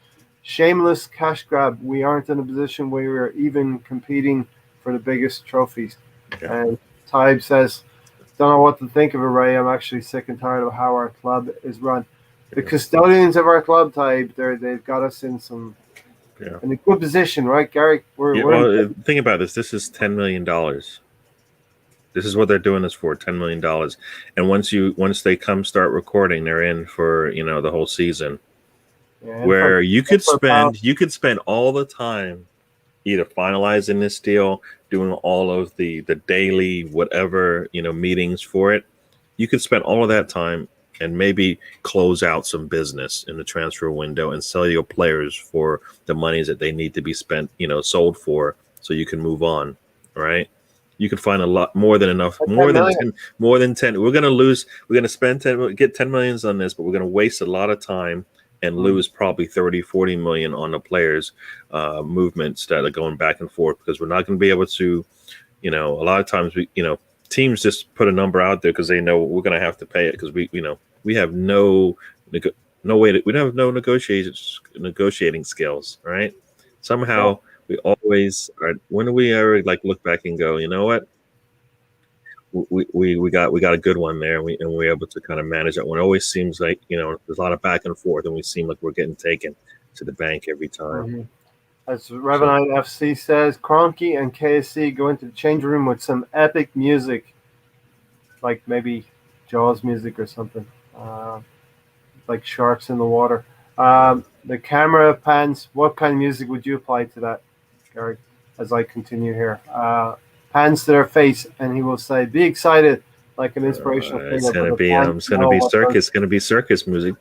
Shameless cash grab. We aren't in a position where we're even competing for the biggest trophies. Yeah. And Taib says, don't know what to think of it, Ray. I'm actually sick and tired of how our club is run. The custodians of our club, Taib, they've got us in in a good position, right, Gary? Think about this. This is $10 million. This is what they're doing this for, $10 million. And once they start recording, they're in for the whole season. Yeah, where you could spend all the time either finalizing this deal, doing all of the daily whatever meetings for it. You could spend all of that time and maybe close out some business in the transfer window and sell your players for the monies that they need to be spent, sold for, so you can move on, right? You could find a lot more than enough, more than 10. We're going to spend 10, get 10 millions on this, but we're going to waste a lot of time and lose probably 30, 40 million on the players' movements that are going back and forth, because we're not going to be able to, a lot of times teams just put a number out there because they know we're going to have to pay it, because we have no way we don't have no negotiating skills, right? Somehow we always are. When do we ever look back and go, you know what? we got a good one there, and we're able to kind of manage that one. It always seems like there's a lot of back and forth, and we seem like we're getting taken to the bank every time. Mm-hmm. As Revenite FC says, Cronky and KSC go into the change room with some epic music, like maybe Jaws music or something, like sharks in the water. The camera pans. What kind of music would you apply to that, Gary? As I continue here, pans to their face, and he will say, "Be excited." Like an inspirational figure. It's gonna be circus. It's gonna be circus music.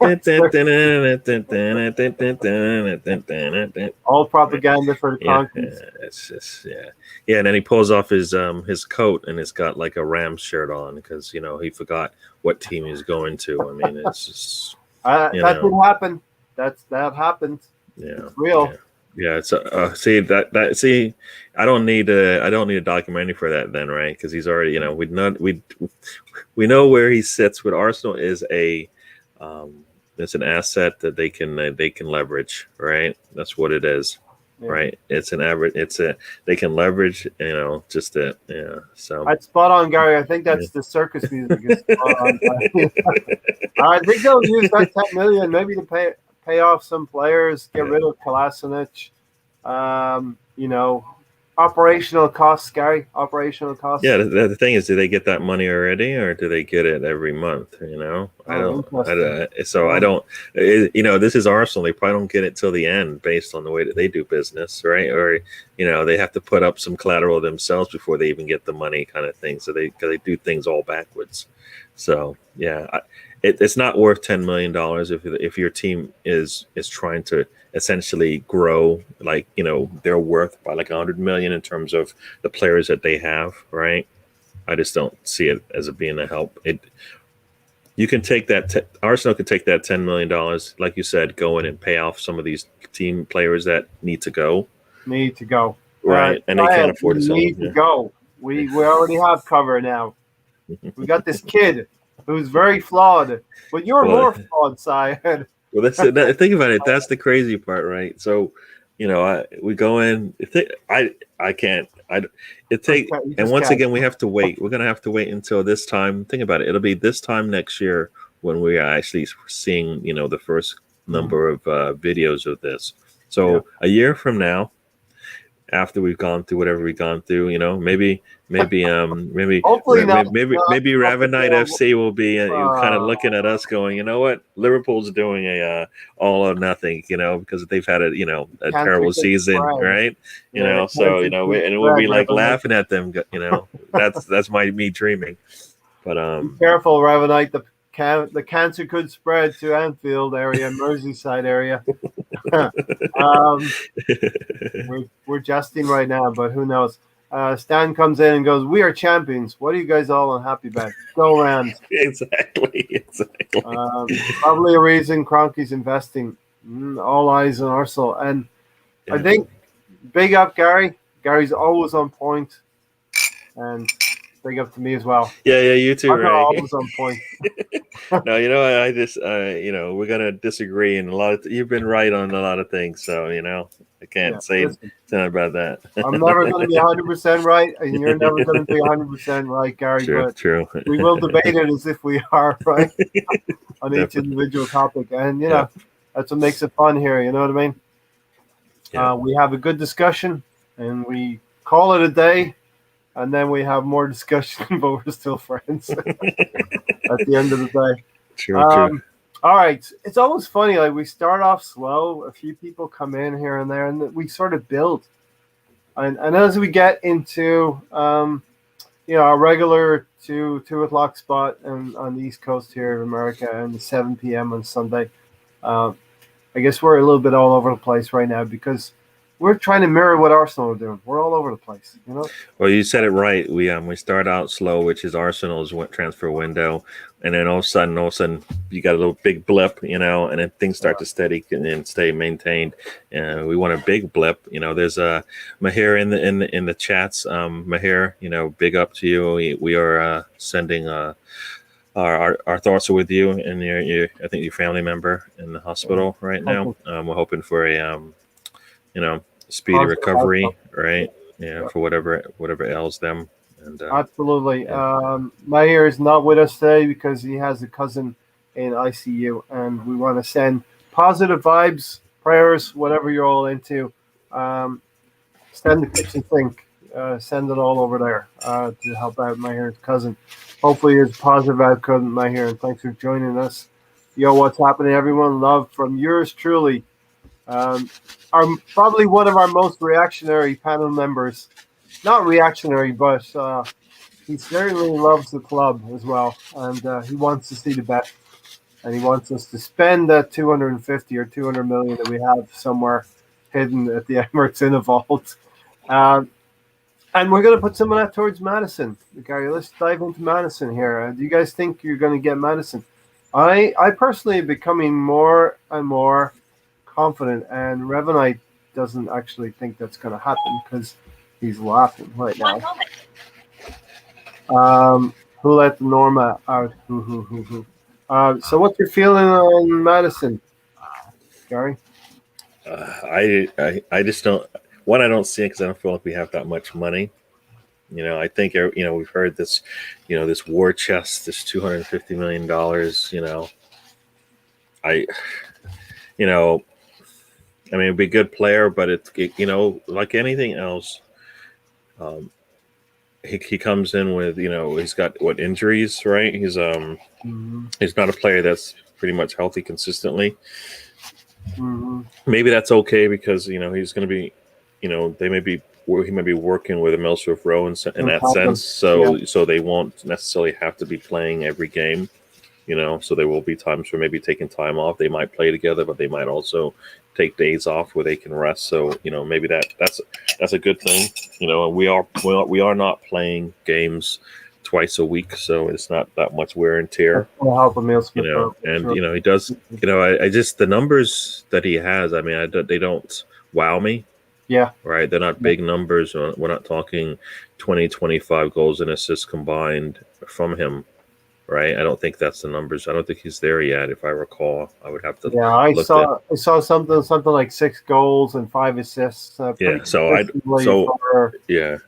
All propaganda for the Conquest. It's just yeah. And then he pulls off his coat, and it's got like a Rams shirt on because he forgot what team he's going to. I mean, it's just that did happen. That happened. Yeah, it's real. Yeah, it's see. I don't need a documentary for that then, right? Because he's already, we know where he sits with Arsenal is it's an asset that they can leverage, right? That's what it is, right? It's an average. They can leverage, just that, yeah. So that's spot on, Gary. I think that's the circus music. I think they'll use that 10 million maybe to pay off some players, get rid of Kolasinac. Operational costs, Gary. Operational costs. Yeah, the thing is, do they get that money already, or do they get it every month? I don't. This is Arsenal. They probably don't get it till the end, based on the way that they do business, right? Or they have to put up some collateral themselves before they even get the money, kind of thing. So they do things all backwards. So yeah, it's not worth $10 million if your team is trying to essentially grow, like they're worth by like 100 million in terms of the players that they have, right? I just don't see it as being a help. You can take that. Arsenal can take that $10 million, like you said, go in and pay off some of these team players that need to go, right? And they can't afford to sell them. Need to go. We already have cover now. We got this kid who's very flawed, but you're more flawed, Syed. Well, think about it. That's the crazy part, right? So, we go in. I can't. And once again, we have to wait. We're gonna have to wait until this time. Think about it. It'll be this time next year when we are actually seeing, the first number of videos of this. So a year from now, after we've gone through whatever we've gone through, maybe hopefully maybe Ravenite FC will be kind of looking at us going, you know what, Liverpool's doing a all or nothing, because they've had a terrible season, right? So and we'll be like laughing at them, that's me dreaming. But be careful, Ravenite. The cancer could spread to Anfield area, Merseyside area. We're jesting right now, but who knows? Stan comes in and goes, "We are champions. What are you guys all unhappy about? Go around." Exactly. Probably a reason Kroenke's investing. All eyes on Arsenal, and I think big up Gary. Gary's always on point, and big up to me as well. Yeah, you too, Ray. Always on point. No, I just, we're gonna disagree in a lot of. You've been right on a lot of things, so I can't say anything about that. I'm never going to be 100% right, and you're never going to be 100% right, Gary. True. We will debate it as if we are right on each individual topic, and that's what makes it fun here. You know what I mean? Yeah. We have a good discussion, and we call it a day. And then we have more discussion, but we're still friends at the end of the day. True. All right. It's always funny. Like, we start off slow. A few people come in here and there, and we sort of build. And as we get into, our regular 2 o'clock spot on the East Coast here in America and 7 p.m. on Sunday, I guess we're a little bit all over the place right now because we're trying to mirror what Arsenal are doing. We're all over the place, Well, you said it right. We start out slow, which is Arsenal's transfer window, and then all of a sudden, you got a little big blip, and then things start to steady and then stay maintained. We want a big blip. There's a Mahir in the chats. Mahir, big up to you. We are sending our thoughts are with you and I think your family member in the hospital right now. We're hoping for a speedy recovery, right? For whatever ails them. And Absolutely. yeah. Maher is not with us today because he has a cousin in ICU, and we want to send positive vibes, prayers, whatever you're all into. Um, Send the kitchen sink. Send it all over there to help out Maher's cousin. Hopefully, it's a positive outcome, Maher, and thanks for joining us. Yo, what's happening, everyone? Love from yours truly. Um, probably one of our most reactionary panel members. Not reactionary, but he certainly loves the club as well, and he wants to see the best, and he wants us to spend that 250 or 200 million that we have somewhere hidden at the Emirates in a vault. Um, and we're going to put some of that towards Madison. Okay, let's dive into Madison here. Do you guys think you're going to get Madison? I personally am becoming more and more confident, and Revanite doesn't actually think that's going to happen because he's laughing right now. Who let the Norma out? So what's your feeling on Madison, Gary? I just don't. One, I don't see it because I don't feel like we have that much money. I think we've heard this, this war chest, this $250 million. I, I mean, it'd be a good player, but like anything else, he comes in with, he's got injuries, right? He's he's not a player that's pretty much healthy consistently. Maybe that's okay because he's going to be, he may be working with Emil Smith Rowe in that sense, so they won't necessarily have to be playing every game. So there will be times where maybe taking time off. They might play together, but they might also take days off where they can rest. So maybe that's a good thing. We are not playing games twice a week, so it's not that much wear and tear. Help Emil Smith. And he does. I just the numbers that he has. I mean, they don't wow me. Yeah. Right. They're not big numbers. We're not talking 20, 25 goals and assists combined from him. Right. I don't think that's the numbers. I don't think he's there yet. If I recall, I would have to. Yeah, I saw something like 6 goals and 5 assists. Yeah. Yeah.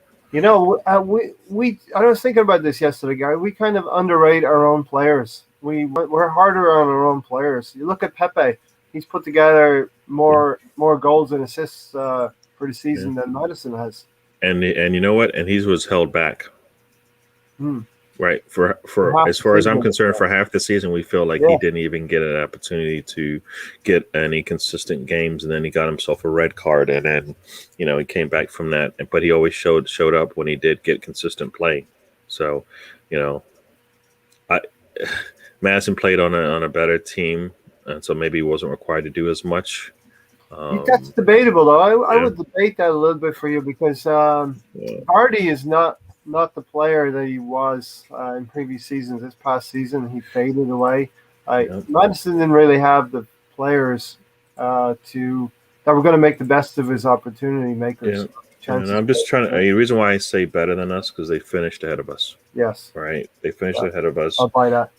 I was thinking about this yesterday, guy. We kind of underrate our own players. We're harder on our own players. You look at Pepe; he's put together more goals and assists for the season than Madison has. And you know what? And he was held back. Right. For as far as I'm concerned, for half the season, we feel like he didn't even get an opportunity to get any consistent games, and then he got himself a red card, and then he came back from that. But he always showed up when he did get consistent play. So, Madison played on a better team, and so maybe he wasn't required to do as much. That's debatable, though. I would debate that a little bit for you because Hardy is not the player that he was in previous seasons. This past season, he faded away. Madison didn't really have the players that were going to make the best of his opportunity makers. And I'm just trying to. The reason why I say better than us because they finished ahead of us. Yes. Right. They finished ahead of us. I'll buy that.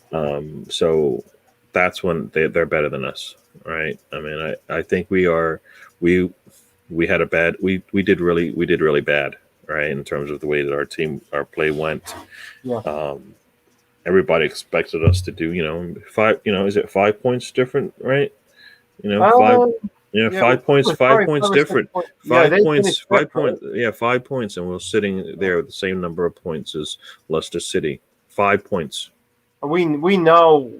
So that's when they're better than us. Right. I mean, I think we had a bad. We did really bad. Right, in terms of the way that our play went. Yeah. Everybody expected us to do, 5. Is it 5 points different? Right. 5 points. 5 points different. 5 points. 5 points. Yeah, 5 points, and we're sitting there with the same number of points as Leicester City. 5 points. We know.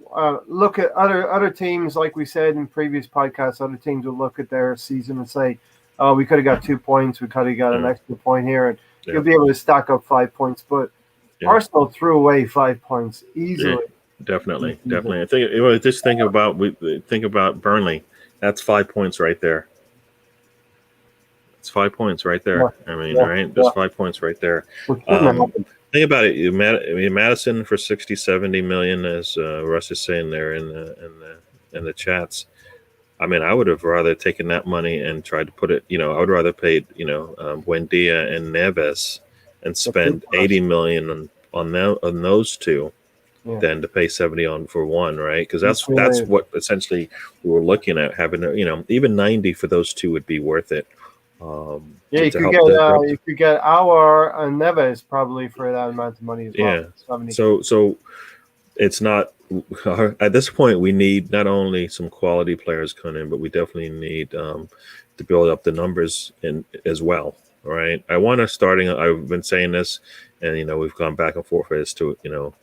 Look at other teams, like we said in previous podcasts. Other teams will look at their season and say, "Oh, we could have got 2 points. We could have got an extra point here, and you'll be able to stack up 5 points." But Arsenal threw away 5 points easily. Yeah, definitely. Think about Burnley. That's 5 points right there. It's 5 points right there. Yeah. I mean, right? There's 5 points right there. Think about it. Madison for 60, 70 million, as Russ is saying there in the chats. I mean, I would have rather taken that money and tried to put it. I would rather paid Buendia and Neves and spend 80 million on those two than to pay 70 on for one, right? Because that's what essentially we were looking at having. Even 90 for those two would be worth it. Yeah, to help the help. you could get Aouar and Neves probably for that amount of money as well. Yeah. 70. So it's not at this point. We need not only some quality players coming in, but we definitely need to build up the numbers in as well. All right. I want to starting. I've been saying this, and we've gone back and forth as to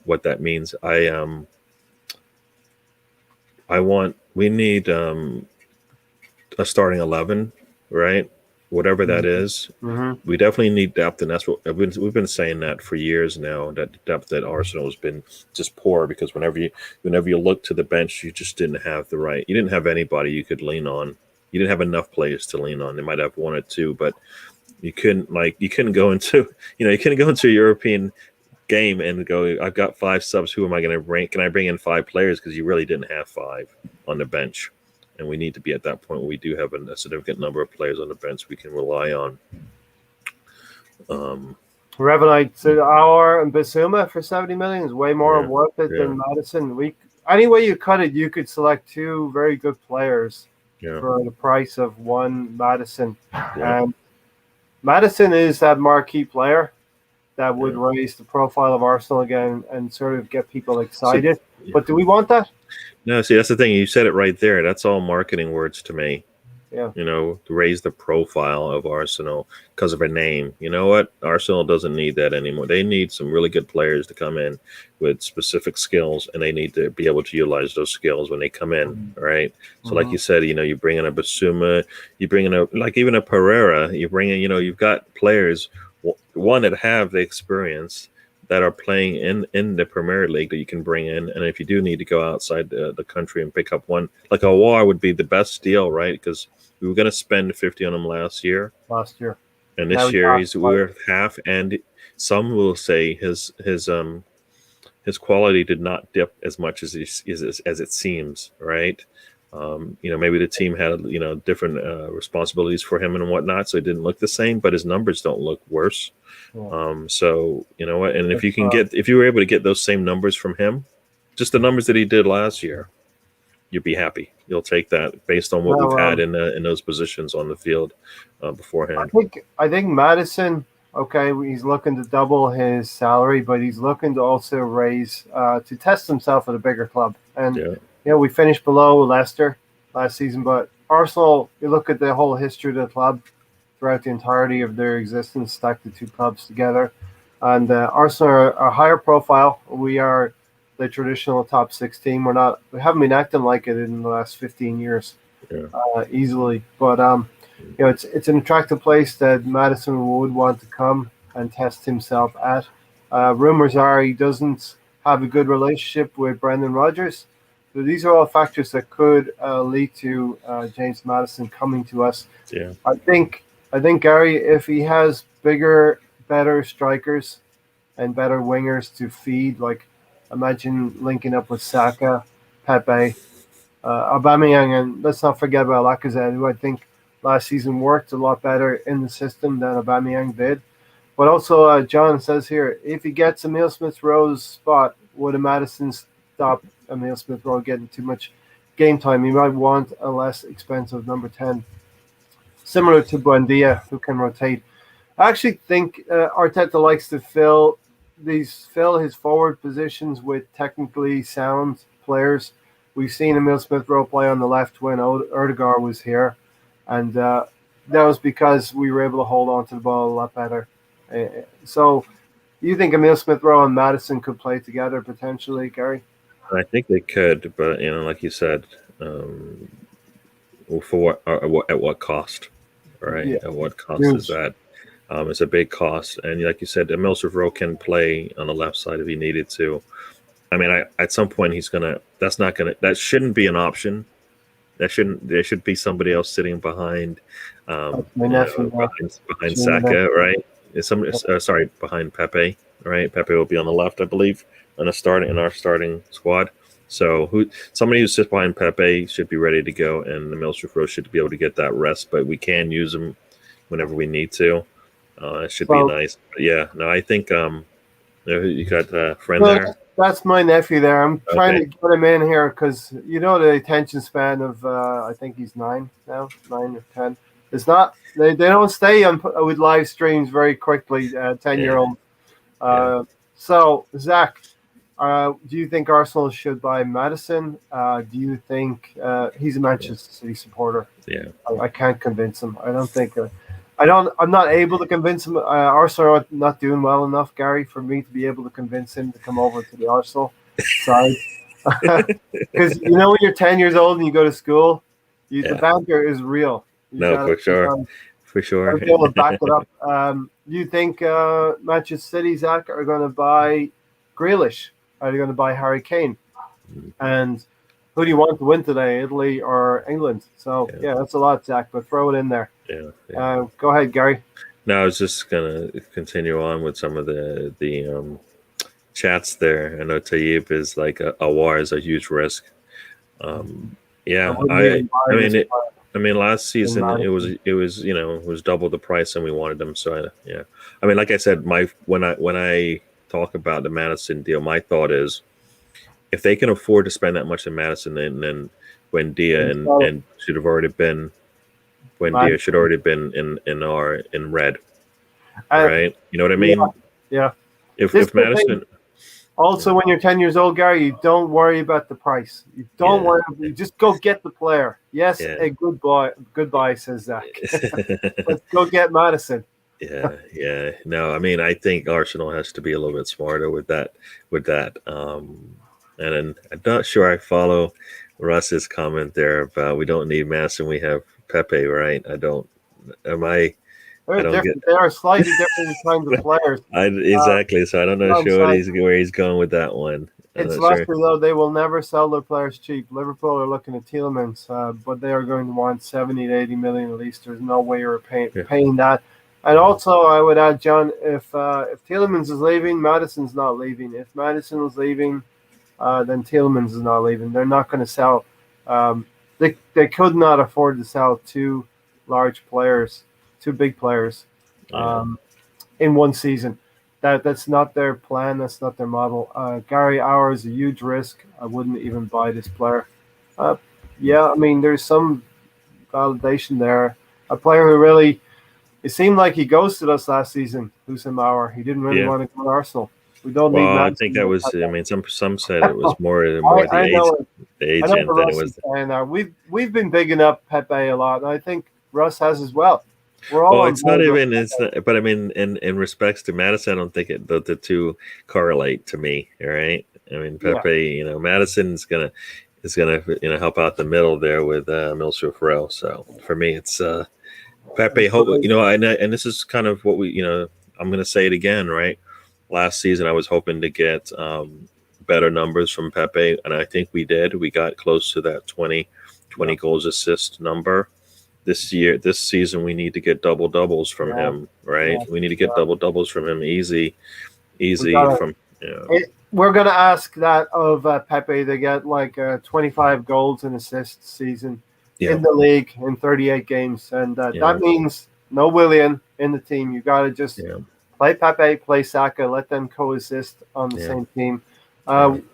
what that means. I want. We need a starting 11, right? Whatever that is. Mm-hmm. We definitely need depth, and that's what we've been saying that for years now. That the depth at Arsenal has been just poor because whenever you look to the bench, you just didn't have you didn't have anybody you could lean on. You didn't have enough players to lean on. They might have one or two, but you couldn't go into you couldn't go into a European game and go, I've got 5 subs. Who am I going to bring? Can I bring in 5 players? Because you really didn't have 5 on the bench. And we need to be at that point where we do have a significant number of players on the bench we can rely on. Revenite to Aouar and Bissouma for 70 million is way more worth it than Maddison. Any way you cut it, you could select 2 very good players for the price of one Maddison. And Maddison is that marquee player that would raise the profile of Arsenal again and sort of get people excited. But do we want that? No, see, that's the thing. You said it right there. That's all marketing words to me. Yeah. To raise the profile of Arsenal because of a name. You know what? Arsenal doesn't need that anymore. They need some really good players to come in with specific skills, and they need to be able to utilize those skills when they come in, right? So like you said, you bring in a Bissouma, you bring in even a Pereira, you bring in, you've got players, one that have the experience that are playing in the Premier League that you can bring in. And if you do need to go outside the country and pick up one, like Aouar would be the best deal, right? Because we were going to spend 50 on him last year. And this year he's worth half. And some will say his quality did not dip as much as it seems, right? Maybe the team had different responsibilities for him and whatnot, so it didn't look the same, but his numbers don't look worse. So you know what? And if you were able to get those same numbers from him, just the numbers that he did last year, you'd be happy. You'll take that based on what we've had in those positions on the field beforehand. I think Maddison. Okay, he's looking to double his salary, but he's looking to also raise to test himself at a bigger club. And we finished below Leicester last season, but Arsenal. You look at the whole history of the club throughout the entirety of their existence, stack the 2 clubs together, and Arsenal are a higher profile. We are the traditional top 6 team. We haven't been acting like it in the last 15 years, easily. But it's an attractive place that Maddison would want to come and test himself at. Rumors are he doesn't have a good relationship with Brendan Rodgers. So these are all factors that could lead to James Maddison coming to us. Yeah, I think Gary, if he has bigger, better strikers and better wingers to feed, like imagine linking up with Saka, Pepe, Aubameyang, and let's not forget about Lacazette, who I think last season worked a lot better in the system than Aubameyang did. But also, John says here, if he gets Emile Smith-Rowe's spot, would a Maddison stop Emile Smith-Rowe getting too much game time? He might want a less expensive number 10. Similar to Buendia, who can rotate. I actually think Arteta likes to fill his forward positions with technically sound players. We've seen Emile Smith-Rowe play on the left when Odegaard was here, and that was because we were able to hold on to the ball a lot better. So you think Emile Smith-Rowe and Maddison could play together potentially, Gary? I think they could, but like you said, for at what cost? Right? Yeah. At what cost is that? It's a big cost, and like you said, Emile Smith-Rowe can play on the left side if he needed to. I mean, at some point that shouldn't be an option. There should be somebody else sitting behind Saka, right? Behind Pepe, right? Pepe will be on the left, I believe, in our starting squad. So somebody who sits behind Pepe should be ready to go, and the Emile Smith-Rowe should be able to get that rest. But we can use him whenever we need to. It should be nice. But I think you got a friend there. That's my nephew there. I'm trying to get him in here because the attention span of I think he's 9 now, 9 or 10. It's not they don't stay on with live streams very quickly. 10-year-old. So Zach, do you think Arsenal should buy Madison? Do you think he's a Manchester City supporter? Yeah. I can't convince him. I don't think. I'm not able to convince him. Arsenal are not doing well enough, Gary, for me to be able to convince him to come over to the Arsenal side. Because when you're 10 years old and you go to school, the banter is real. For sure. Be able to back it up. Do you think Manchester City, Zach, are going to buy Grealish? Are they going to buy Harry Kane? And who do you want to win today, Italy or England? So, that's a lot, Zach, but throw it in there. Go ahead, Gary. No, I was just going to continue on with some of the chats there. I know Tayyip is like a war is a huge risk. I mean, last season it was double the price and we wanted them. So I mean, like I said, when I talk about the Madison deal, my thought is if they can afford to spend that much in Madison, then Buendia and should have already been Buendia should already been in red, right? You know what I mean? Yeah. If Madison. Also, when you're 10 years old, Gary, you don't worry about the price. You don't worry. You just go get the player. Yes, a goodbye, says Zach. Let's go get Madison. No, I mean, I think Arsenal has to be a little bit smarter with that. And then I'm not sure I follow Russ's comment there about we don't need Madison. We have Pepe, right? I don't. Am I? They are slightly different kinds of players. Exactly. So I don't know where he's going with that one. It's Leicester, though. They will never sell their players cheap. Liverpool are looking at Tielemans, but they are going to want 70 to 80 million at least. There's no way you're paying that. And also, I would add, John, if Tielemans is leaving, Madison's not leaving. If Madison is leaving, then Tielemans is not leaving. They're not going to sell. They could not afford to sell two big players in one season. That's not their plan. That's not their model. Gary Hour is a huge risk. I wouldn't even buy this player. I mean, there's some validation there. A player who really, it seemed like he ghosted us last season, Houssem Aouar. He didn't really want to go to Arsenal. We don't need. I think that was. I mean, some said it was more the agent than it was. And we've been bigging up Pepe a lot, and I think Russ has as well. It's not even. It's not, but I mean, in respects to Madison, I don't think the two correlate to me. All right. I mean, Pepe. Madison's gonna help out the middle there with Milsrue Farrell. So for me, it's Pepe. And this is kind of what we. I'm gonna say it again, right? Last season, I was hoping to get better numbers from Pepe, and I think we did. We got close to that 20 goals assist number. This season, we need to get double doubles from him, right? We need to get double doubles from him, easy. We're gonna ask that of Pepe to get like 25 goals and assists season in the league in 38 games, and that means no Willian in the team. You got to just play Pepe, play Saka, let them co-assist on the same team.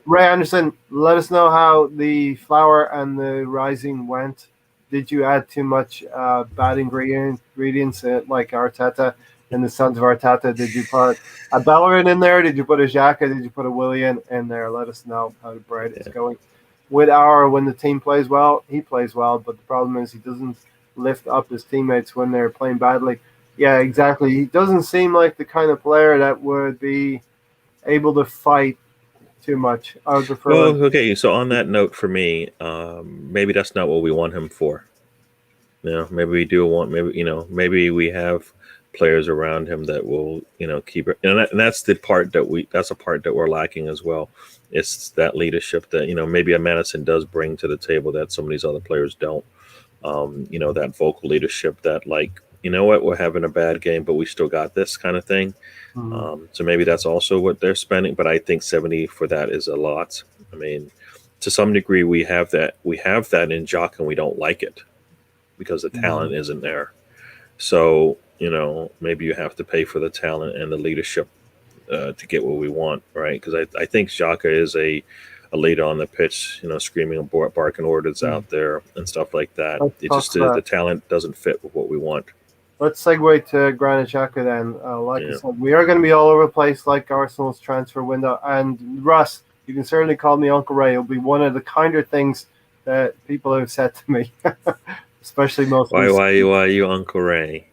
Ray Anderson, let us know how the Flower and the Rising went. Did you add too much bad ingredients like Arteta and the Sons of Arteta? Did you put a Bellerin in there? Did you put a Xhaka? Did you put a Willian in there? Let us know how the bread is going. With when the team plays well, he plays well, but the problem is he doesn't lift up his teammates when they're playing badly. Yeah, exactly. He doesn't seem like the kind of player that would be able to fight too much. I would prefer. Well, okay. So on that note, for me, maybe that's not what we want him for. Maybe we do want. Maybe we have players around him that will, keep it. And that's the part that's a part that we're lacking as well. It's that leadership that maybe a Madison does bring to the table that some of these other players don't. That vocal leadership that we're having a bad game, but we still got this kind of thing. So maybe that's also what they're spending, but I think 70 for that is a lot. I mean, to some degree, we have that in Jock, and we don't like it because the talent isn't there. So maybe you have to pay for the talent and the leadership to get what we want, right? Because I think Xhaka is a a leader on the pitch, screaming and barking orders out there and stuff like that. Let's It talk just about- the talent doesn't fit with what we want. Let's segue to Granit Xhaka then. Like I said, we are going to be all over the place like Arsenal's transfer window. And Russ, you can certainly call me Uncle Ray. It'll be one of the kinder things that people have said to me, especially most. Why are you Uncle Ray?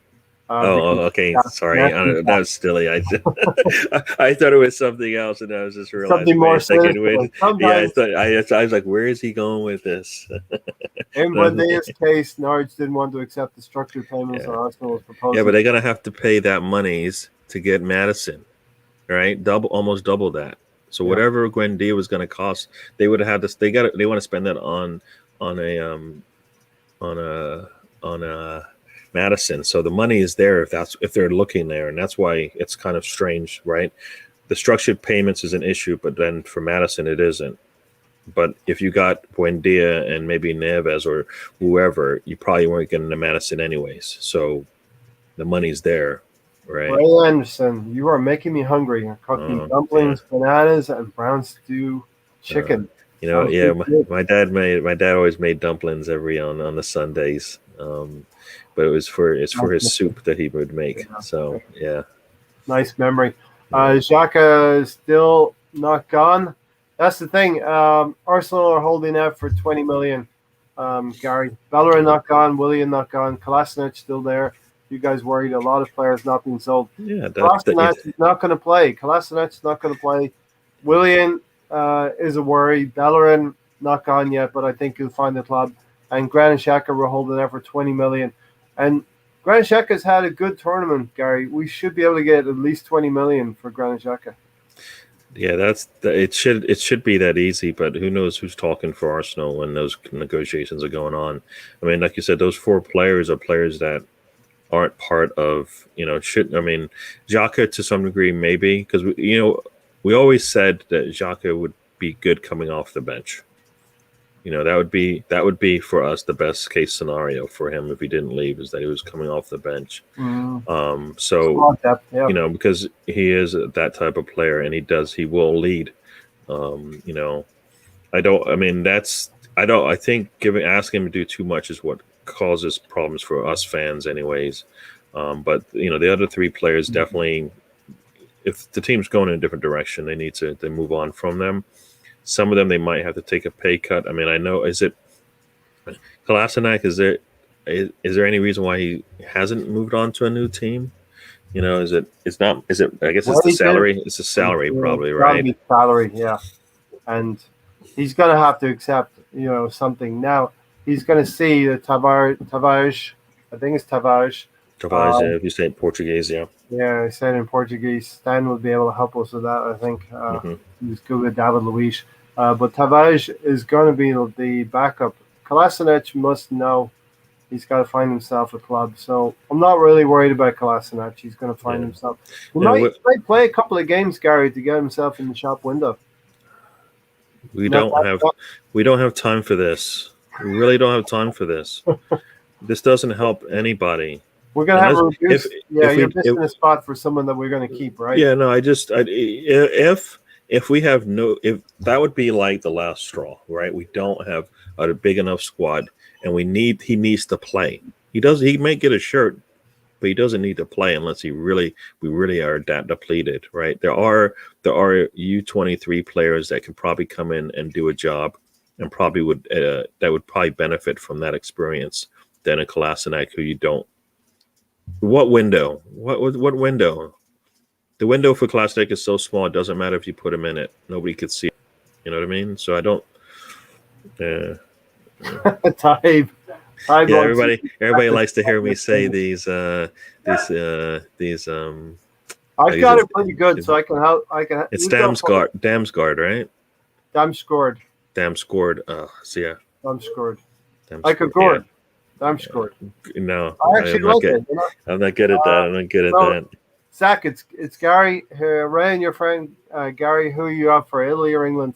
Okay. Sorry, that was silly. I thought it was something else, and I was just realizing something more serious. I was like, where is he going with this? In Buendia's case, Norwich didn't want to accept the structured payments that Arsenal was proposing. Yeah, but they're gonna have to pay that monies to get Madison, right? Almost double that. So whatever Buendia was going to cost, they would have had this. They want to spend that on a Madison. So the money is there if they're looking there, and that's why it's kind of strange, right? The structured payments is an issue, but then for Madison it isn't. But if you got Buendia and maybe Neves or whoever, you probably weren't getting the Madison anyways. So the money's there, right? Ray Anderson, you are making me hungry. I'm cooking dumplings, bananas, and brown stew chicken. My dad always made dumplings on the Sundays. But it's for his soup that he would make. Yeah. So Nice memory. Xhaka is still not gone. That's the thing. Arsenal are holding out for 20 million. Gary, Bellerin not gone, Willian not gone, Kolasinac still there. You guys worried? A lot of players not being sold. Yeah, Kolasinac is not going to play. Kolasinac is not going to play. Willian is a worry. Bellerin not gone yet, but I think he'll find the club. And Granit Xhaka we're holding out for 20 million. And Granit Xhaka has had a good tournament, Gary. We should be able to get at least 20 million for Granit Xhaka. Yeah, it should be that easy, but who knows who's talking for Arsenal when those negotiations are going on. I mean, like you said, those 4 players are players that aren't part of, Xhaka to some degree maybe, because we always said that Xhaka would be good coming off the bench. That would be for us the best case scenario for him if he didn't leave, is that he was coming off the bench. Because he is that type of player and he will lead. I think asking him to do too much is what causes problems for us fans anyways. But the other 3 players definitely, if the team's going in a different direction, they need to move on from them. Some of them, they might have to take a pay cut. I mean, I know, is it Kolasinac? Is there any reason why he hasn't moved on to a new team? I guess it's the salary. It's the salary probably, right? Salary, yeah. And he's going to have to accept, something. Now, he's going to see the Tavares, I think it's Tavares. Tavares, if you say it in Portuguese, yeah. Yeah, I said in Portuguese. Stan will be able to help us with that, I think. He's good with David Luiz. But Tavares is going to be the backup. Kolasinac must know he's got to find himself a club. So I'm not really worried about Kolasinac. He's going to find himself. He might play a couple of games, Gary, to get himself in the shop window. We don't have time for this. We really don't have time for this. This doesn't help anybody. We're going to have a reduced. You're missing a spot for someone that we're going to keep, right? Yeah, no, if we have if that would be like the last straw, right? We don't have a big enough squad, and he needs to play. He may get a shirt, but he doesn't need to play unless we really are that depleted, right? There are U23 players that can probably come in and do a job, and probably would benefit from that experience than a Kolasinac who you don't. What window? What window? The window for Kolasinac is so small, it doesn't matter if you put him in it. Nobody could see it. You know what I mean? So I don't. Type. Yeah, everybody likes to hear me say these. I've got it pretty good, so I can help. It's Damsgaard, right? Damsgaard. Damsgaard. Damsgaard. Damsgaard. Gord. Damsgaard. No, I actually like it. I'm not good at that. Zach, it's Gary, Ray, and your friend Gary. Who are you up for, Italy or England?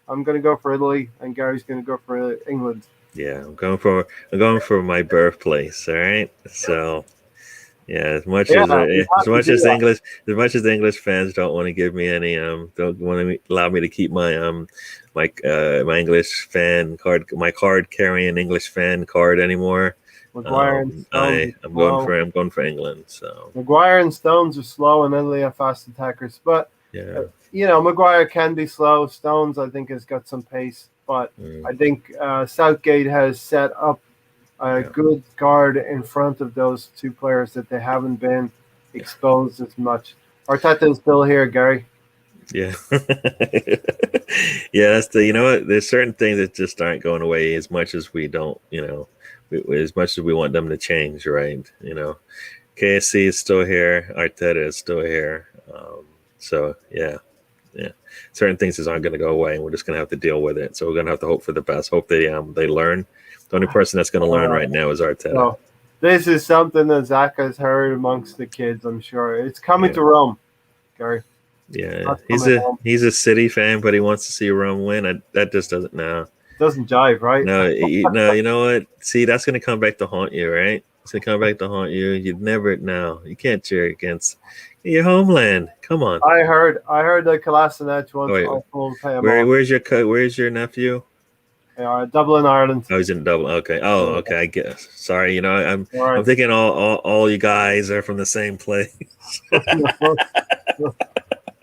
I'm going to go for Italy, and Gary's going to go for England. Yeah, I'm going for my birthplace. All right, so Yeah, as much Yeah, as we have to do that. the English fans don't want to give me any don't want to allow me to keep my my English fan card, my card carrying English fan card anymore. Maguire and Stones are slow. I'm going for England. So Maguire and Stones are slow, and Italy have fast attackers. But yeah, Maguire can be slow. Stones, I think, has got some pace. But I think Southgate has set up a good guard in front of those two players that they haven't been exposed as much. Arteta is still here, Gary. yeah, yeah. That's the what. There's certain things that just aren't going away as much as we don't. As much as we want them to change, right? KSC is still here. Arteta is still here. So yeah. Certain things just aren't going to go away, and we're just going to have to deal with it. So we're going to have to hope for the best. Hope they learn. The only person that's going to learn right now is Arteta. So this is something that Zach has heard amongst the kids. I'm sure it's coming to Rome, Gary. Yeah, he's a City fan, but he wants to see Rome win. That just doesn't doesn't jive, right? No, no. You know what? See, that's going to come back to haunt you, right? It's going to come back to haunt you. You'd never know. You can't cheer against your homeland. Come on. I heard that Kolasinac wants. Where's your nephew? Dublin, Ireland. Oh, he's in Dublin. Okay. Oh, okay. I guess. Sorry. I'm thinking all you guys are from the same place.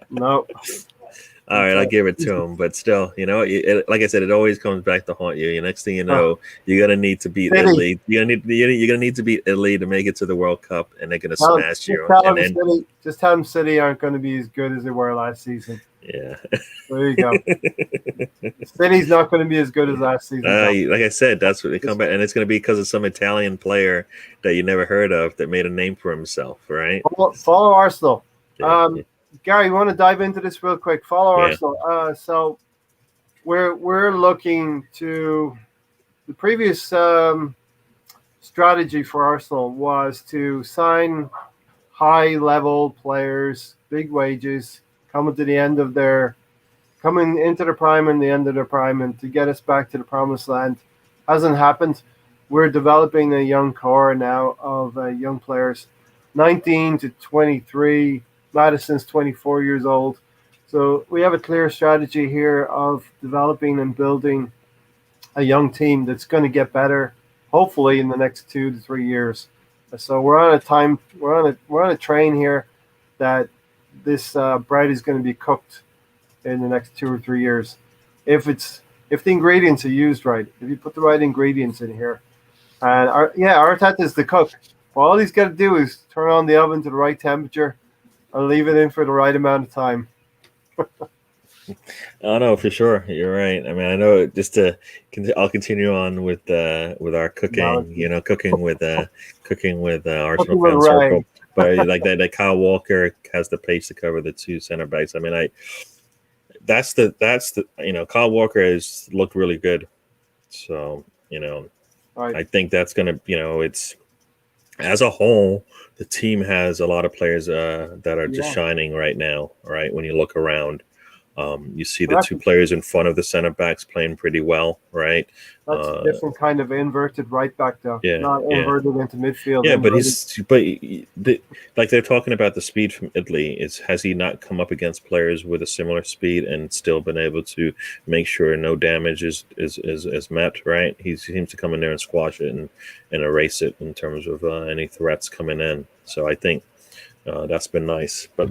No. All right, I'll give it to him. But still, like I said, it always comes back to haunt you. Next thing you know, you're gonna need to beat Italy. You're gonna need to beat Italy to make it to the World Cup, and they're gonna smash you. Just tell them City aren't going to be as good as they were last season. Yeah. There you go. City's not going to be as good as last season. Like I said, that's what they come back, and it's going to be because of some Italian player that you never heard of that made a name for himself, right? Follow Arsenal. Yeah. Gary, you want to dive into this real quick? Follow Arsenal. So we're looking to the previous strategy for Arsenal was to sign high-level players, big wages, coming into their prime and the end of their prime, and to get us back to the promised land. Hasn't happened. We're developing a young core now of young players, 19 to 23. Madison's 24 years old. So we have a clear strategy here of developing and building a young team that's going to get better, hopefully in the next 2 to 3 years. So we're on a train here that this bread is going to be cooked in the next 2 or 3 years. If the ingredients are used right, if you put the right ingredients in here. And Arteta is the cook. Well, all he's got to do is turn on the oven to the right temperature, I'll leave it in for the right amount of time. Oh no, for sure, you're right. I mean, I know. I'll continue on with our cooking. Cooking with Arsenal fan circle. But like that Kyle Walker has the pace to cover the two center backs. I mean, that's the Kyle Walker has looked really good. So right. I think that's gonna it's as a whole. The team has a lot of players that are just shining right now, right? When you look around, you see the two players in front of the center backs playing pretty well, right? That's a different kind of inverted right back, though. Yeah, not inverted into midfield. Yeah, like they're talking about the speed from Italy. Has he not come up against players with a similar speed and still been able to make sure no damage is met, right? He seems to come in there and squash it and erase it in terms of any threats coming in. So I think that's been nice. But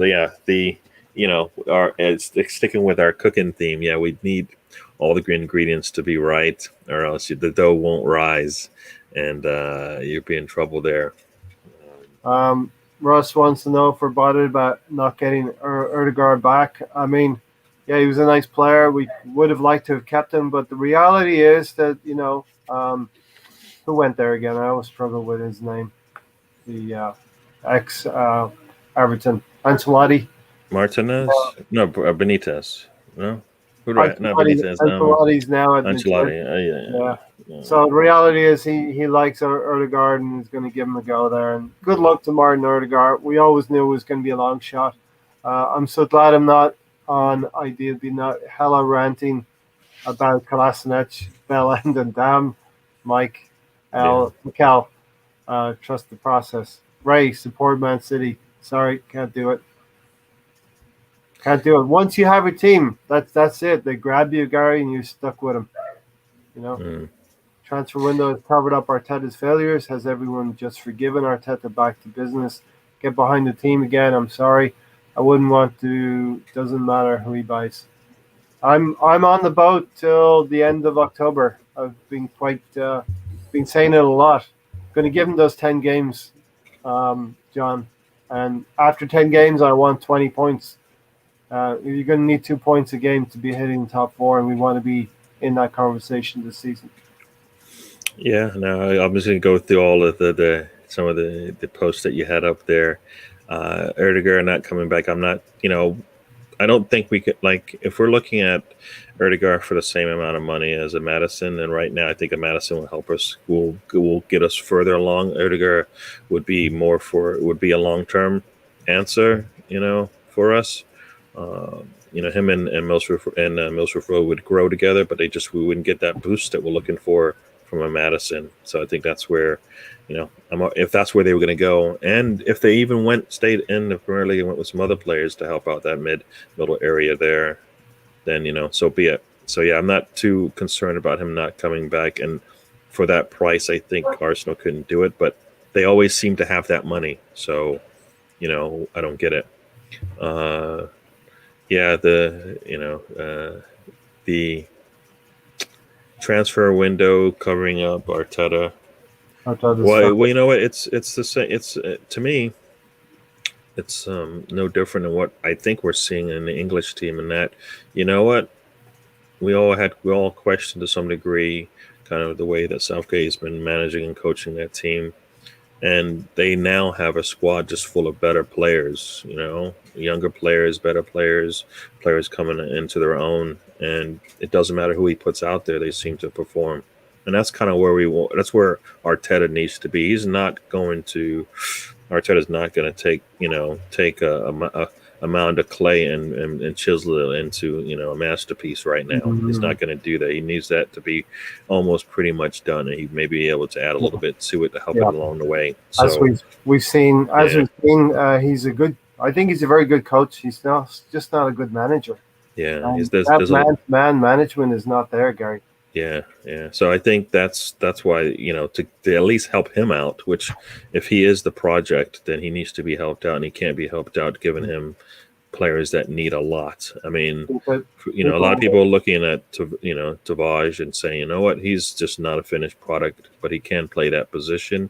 sticking with our cooking theme, we need all the ingredients to be right, or else the dough won't rise, and you'll be in trouble there. Russ wants to know if we're bothered about not getting Ødegaard back. I mean, he was a nice player. We would have liked to have kept him, but the reality is that who went there again? I always struggle with his name. The ex Everton, Ancelotti. Martinez? No, Benitez. No? Who do I? No, Benitez. Ancelotti's now at Ancelotti. Yeah. So the reality is he likes Ødegaard and he's going to give him a go there. And good luck to Martin Ødegaard. We always knew it was going to be a long shot. I'm so glad I'm not on Ideal Be Not hella ranting about Kolasinac, Belland, and Dam, Mike, Mikel. Trust the process. Ray, support Man City. Sorry, can't do it. Can't do it. Once you have a team, that's it. They grab you, Gary, and you're stuck with them. You know, Mm. transfer window has covered up Arteta's failures. Has everyone just forgiven Arteta back to business? Get behind the team again. I'm sorry. I wouldn't want to. Doesn't matter who he buys. I'm on the boat till the end of October. I've been been saying it a lot. Going to give him those 10 games, John. And after 10 games, I want 20 points. You're going to need 2 points a game to be hitting the top four, and we want to be in that conversation this season. Yeah, no, I'm just gonna go through all of the some of the posts that you had up there. Erdiger not coming back. I'm not, I don't think we could, like, if we're looking at Erdegaard for the same amount of money as a Madison, and right now I think a Madison will help us, will get us further along. Erdegaard would be a long term answer, for us. Him and Milsrith Road would grow together, but we wouldn't get that boost that we're looking for from a Madison. So I think that's where, if that's where they were going to go, and if they even stayed in the Premier League and went with some other players to help out that middle area there, then so be it. So yeah, I'm not too concerned about him not coming back, and for that price, I think Arsenal couldn't do it, but they always seem to have that money, so I don't get it. The transfer window covering up Arteta. Well, you know what? It's the same. It's to me, it's no different than what I think we're seeing in the English team. And that, you know what, we all questioned to some degree kind of the way that Southgate has been managing and coaching that team. And they now have a squad just full of better players, younger players, better players coming into their own. And it doesn't matter who he puts out there; they seem to perform. And that's kind of where that's where Arteta needs to be. Arteta's not going to take a mound of clay and chisel it into a masterpiece right now. Mm-hmm. He's not going to do that. He needs that to be almost pretty much done, and he may be able to add a little bit to it to help it along the way. So, as we've seen, he's a good. I think he's a very good coach. He's just not a good manager. Yeah, man management is not there, Gary. Yeah. So I think that's why, to at least help him out, which if he is the project, then he needs to be helped out, and he can't be helped out given him players that need a lot. I mean, a lot of people are looking at, Tavage and saying, you know what, he's just not a finished product, but he can play that position.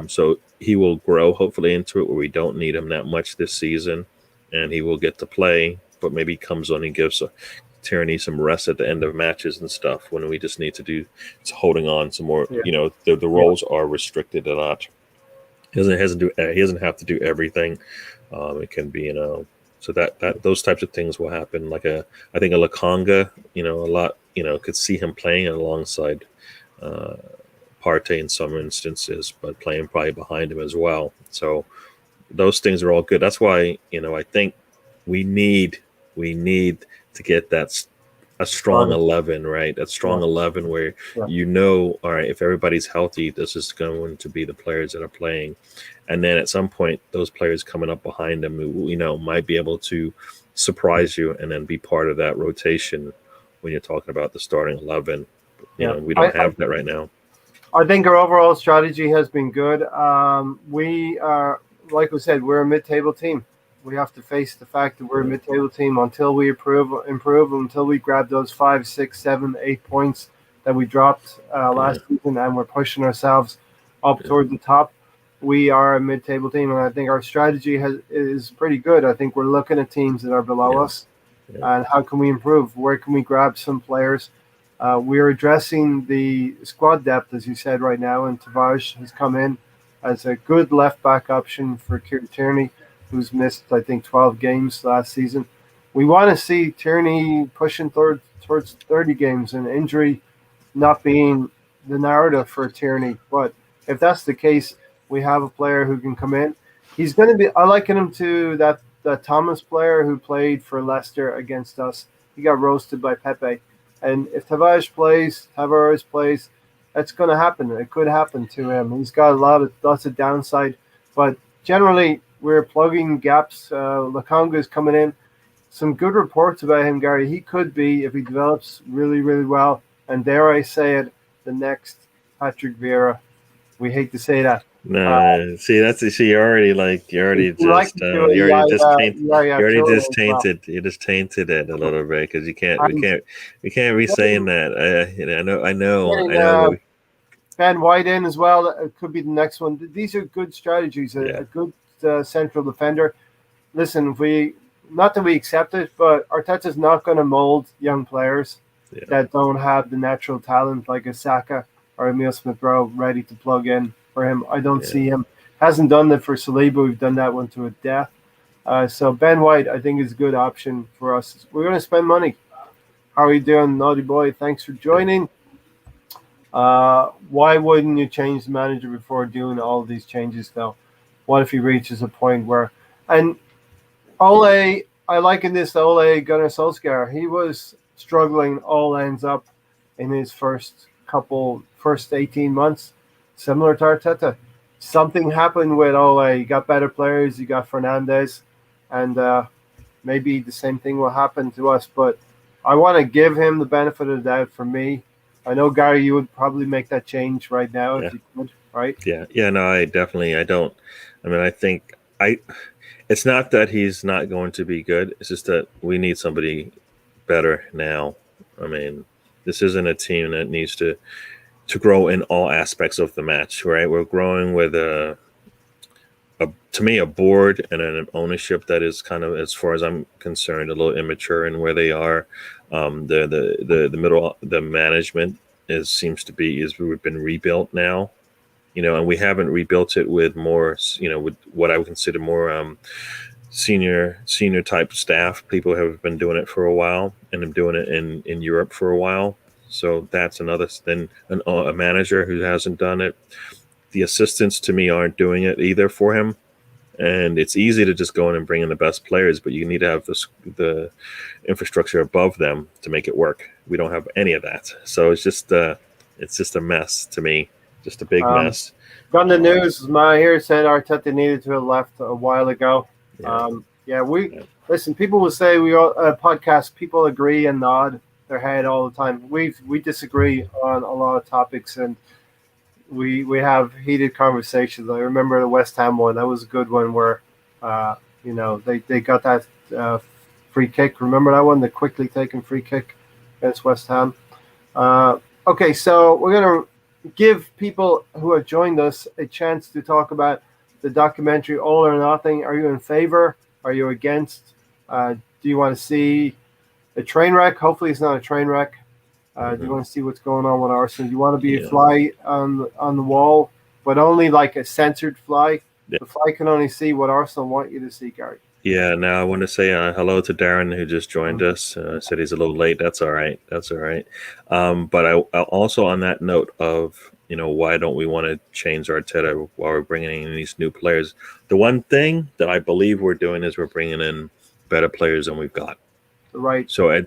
So he will grow hopefully into it where we don't need him that much this season, and he will get to play, but maybe he comes on and gives Tierney some rest at the end of matches and stuff when we just need to do holding on some more. Yeah. The roles are restricted a lot. He doesn't have to do everything. It can be, so that those types of things will happen. Like I think a Lokonga, a lot, could see him playing alongside Partey in some instances, but playing probably behind him as well. So those things are all good. That's why, I think we need to get a strong 11, right? That strong 11 where all right, if everybody's healthy, this is going to be the players that are playing. And then at some point, those players coming up behind them, might be able to surprise you and then be part of that rotation when you're talking about the starting 11. We don't have that right now. I think our overall strategy has been good. We are, like we said, we're a mid-table team. We have to face the fact that we're a mid-table team until we improve, until we grab those 5, 6, 7, 8 points that we dropped last season, and we're pushing ourselves up towards the top. We are a mid-table team, and I think our strategy is pretty good. I think we're looking at teams that are below us, and how can we improve? Where can we grab some players? We're addressing the squad depth, as you said, right now, and Tavage has come in as a good left-back option for Kieran Tierney, who's missed, I think, 12 games last season. We want to see Tierney pushing towards 30 games, and injury not being the narrative for Tierney. But if that's the case, we have a player who can come in. He's going to be – I liken him to that Thomas player who played for Leicester against us. He got roasted by Pepe. And if Tavares plays, that's going to happen. It could happen to him. He's got lots of downside. But generally, we're plugging gaps. Lakonga is coming in. Some good reports about him, Gary. He could be, if he develops really, really well, and dare I say it, the next Patrick Vieira. We hate to say that. No, see, If you like to do it, you already Toure just as well. tainted it a little bit because And we can't be saying that. getting I know. Ben White in as well. It could be the next one. These are good strategies. Yeah, A good central defender. Listen, if we not that we accept it, but Arteta's not going to mold young players yeah, that don't have the natural talent like a Saka or Emil Smith Rowe ready to plug in for him. I don't yeah. see him. Hasn't done that for Saliba. We've done that one to a death. So Ben White, I think, is a good option for us. We're going to spend money. How are you doing, Naughty Boy? Thanks for joining. Why wouldn't you change the manager before doing all of these changes, though? What if he reaches a point where, and Ole, I liken this to Ole Gunnar Solskjaer. He was struggling all ends up in his first 18 months, similar to Arteta. Something happened with Ole. You got better players, you got Fernandez, and maybe the same thing will happen to us. But I want to give him the benefit of the doubt for me. I know, Gary, you would probably make that change right now Yeah. if you could, right? Yeah. No, I don't. I mean, I think it's not that he's not going to be good. It's just that we need somebody better now. I mean, this isn't a team that needs to grow in all aspects of the match, right? We're growing with to me, a board and an ownership that is kind of, as far as I'm concerned, a little immature in where they are. The management seems to be we've been rebuilt now, and we haven't rebuilt it with more, with what I would consider more senior type staff. People have been doing it for a while, and have doing it in Europe for a while. So that's another than a manager who hasn't done it. The assistants to me aren't doing it either for him. And it's easy to just go in and bring in the best players, but you need to have the infrastructure above them to make it work. We don't have any of that, so it's just a mess to me, just a big mess. Got the news. My here said Arteta needed to have left a while ago. Listen. People will say we all podcast. People agree and nod their head all the time. We disagree on a lot of topics, and we have heated conversations. I remember the West Ham one. That was a good one where, they got that free kick. Remember that one? The quickly taken free kick against West Ham. Okay, so we're going to give people who have joined us a chance to talk about the documentary All or Nothing. Are you in favor? Are you against? Do you want to see a train wreck? Hopefully it's not a train wreck. Do you want to see what's going on with Arsenal? Do you want to be a fly on the wall, but only like a censored fly? Yeah. The fly can only see what Arsenal want you to see, Gary. Yeah, now I want to say hello to Darren, who just joined us. Said he's a little late. That's all right. But I also, on that note of, why don't we want to change Arteta while we're bringing in these new players? The one thing that I believe we're doing is we're bringing in better players than we've got. Right. So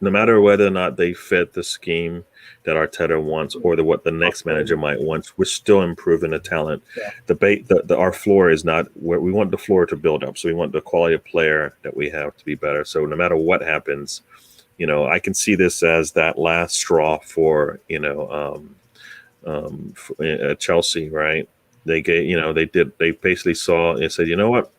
no matter whether or not they fit the scheme that Arteta wants or what the next manager might want, we're still improving the talent. Yeah. Our floor is not where we want the floor to build up. So we want the quality of player that we have to be better. So no matter what happens, I can see this as that last straw for Chelsea, right? They basically saw and said, you know what?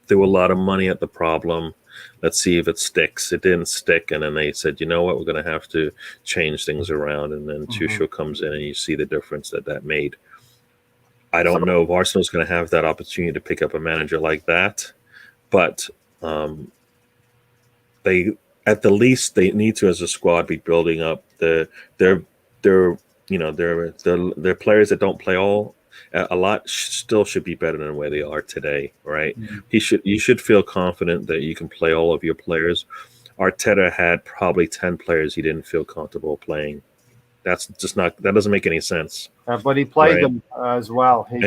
There were a lot of money at the problem. Let's see if it sticks. It didn't stick, and then they said, you know what, we're going to have to change things around. And then Tuchel comes in, and you see the difference that made. I don't know if Arsenal's going to have that opportunity to pick up a manager like that, but they, at the least, they need to, as a squad, be building up their players that don't play a lot still should be better than where they are today, right? Mm-hmm. You should feel confident that you can play all of your players. Arteta had probably 10 players he didn't feel comfortable playing. That doesn't make any sense. But he played them as well. He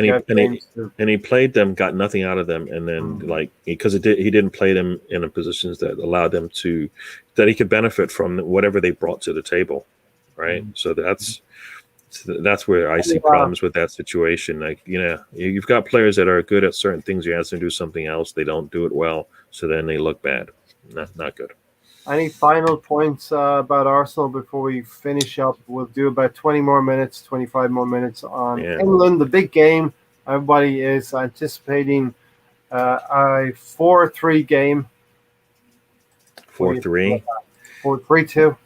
played them, got nothing out of them, and then because he didn't play them in positions that allowed them that he could benefit from whatever they brought to the table, right? So So that's where I see problems with that situation. Like, you've got players that are good at certain things. You ask them to do something else, they don't do it well, so then they look bad. Not good. Any final points about Arsenal before we finish up? We'll do about 20 more minutes, 25 more minutes on England, the big game. Everybody is anticipating a 4-3 game. 4-3. 4-3-2.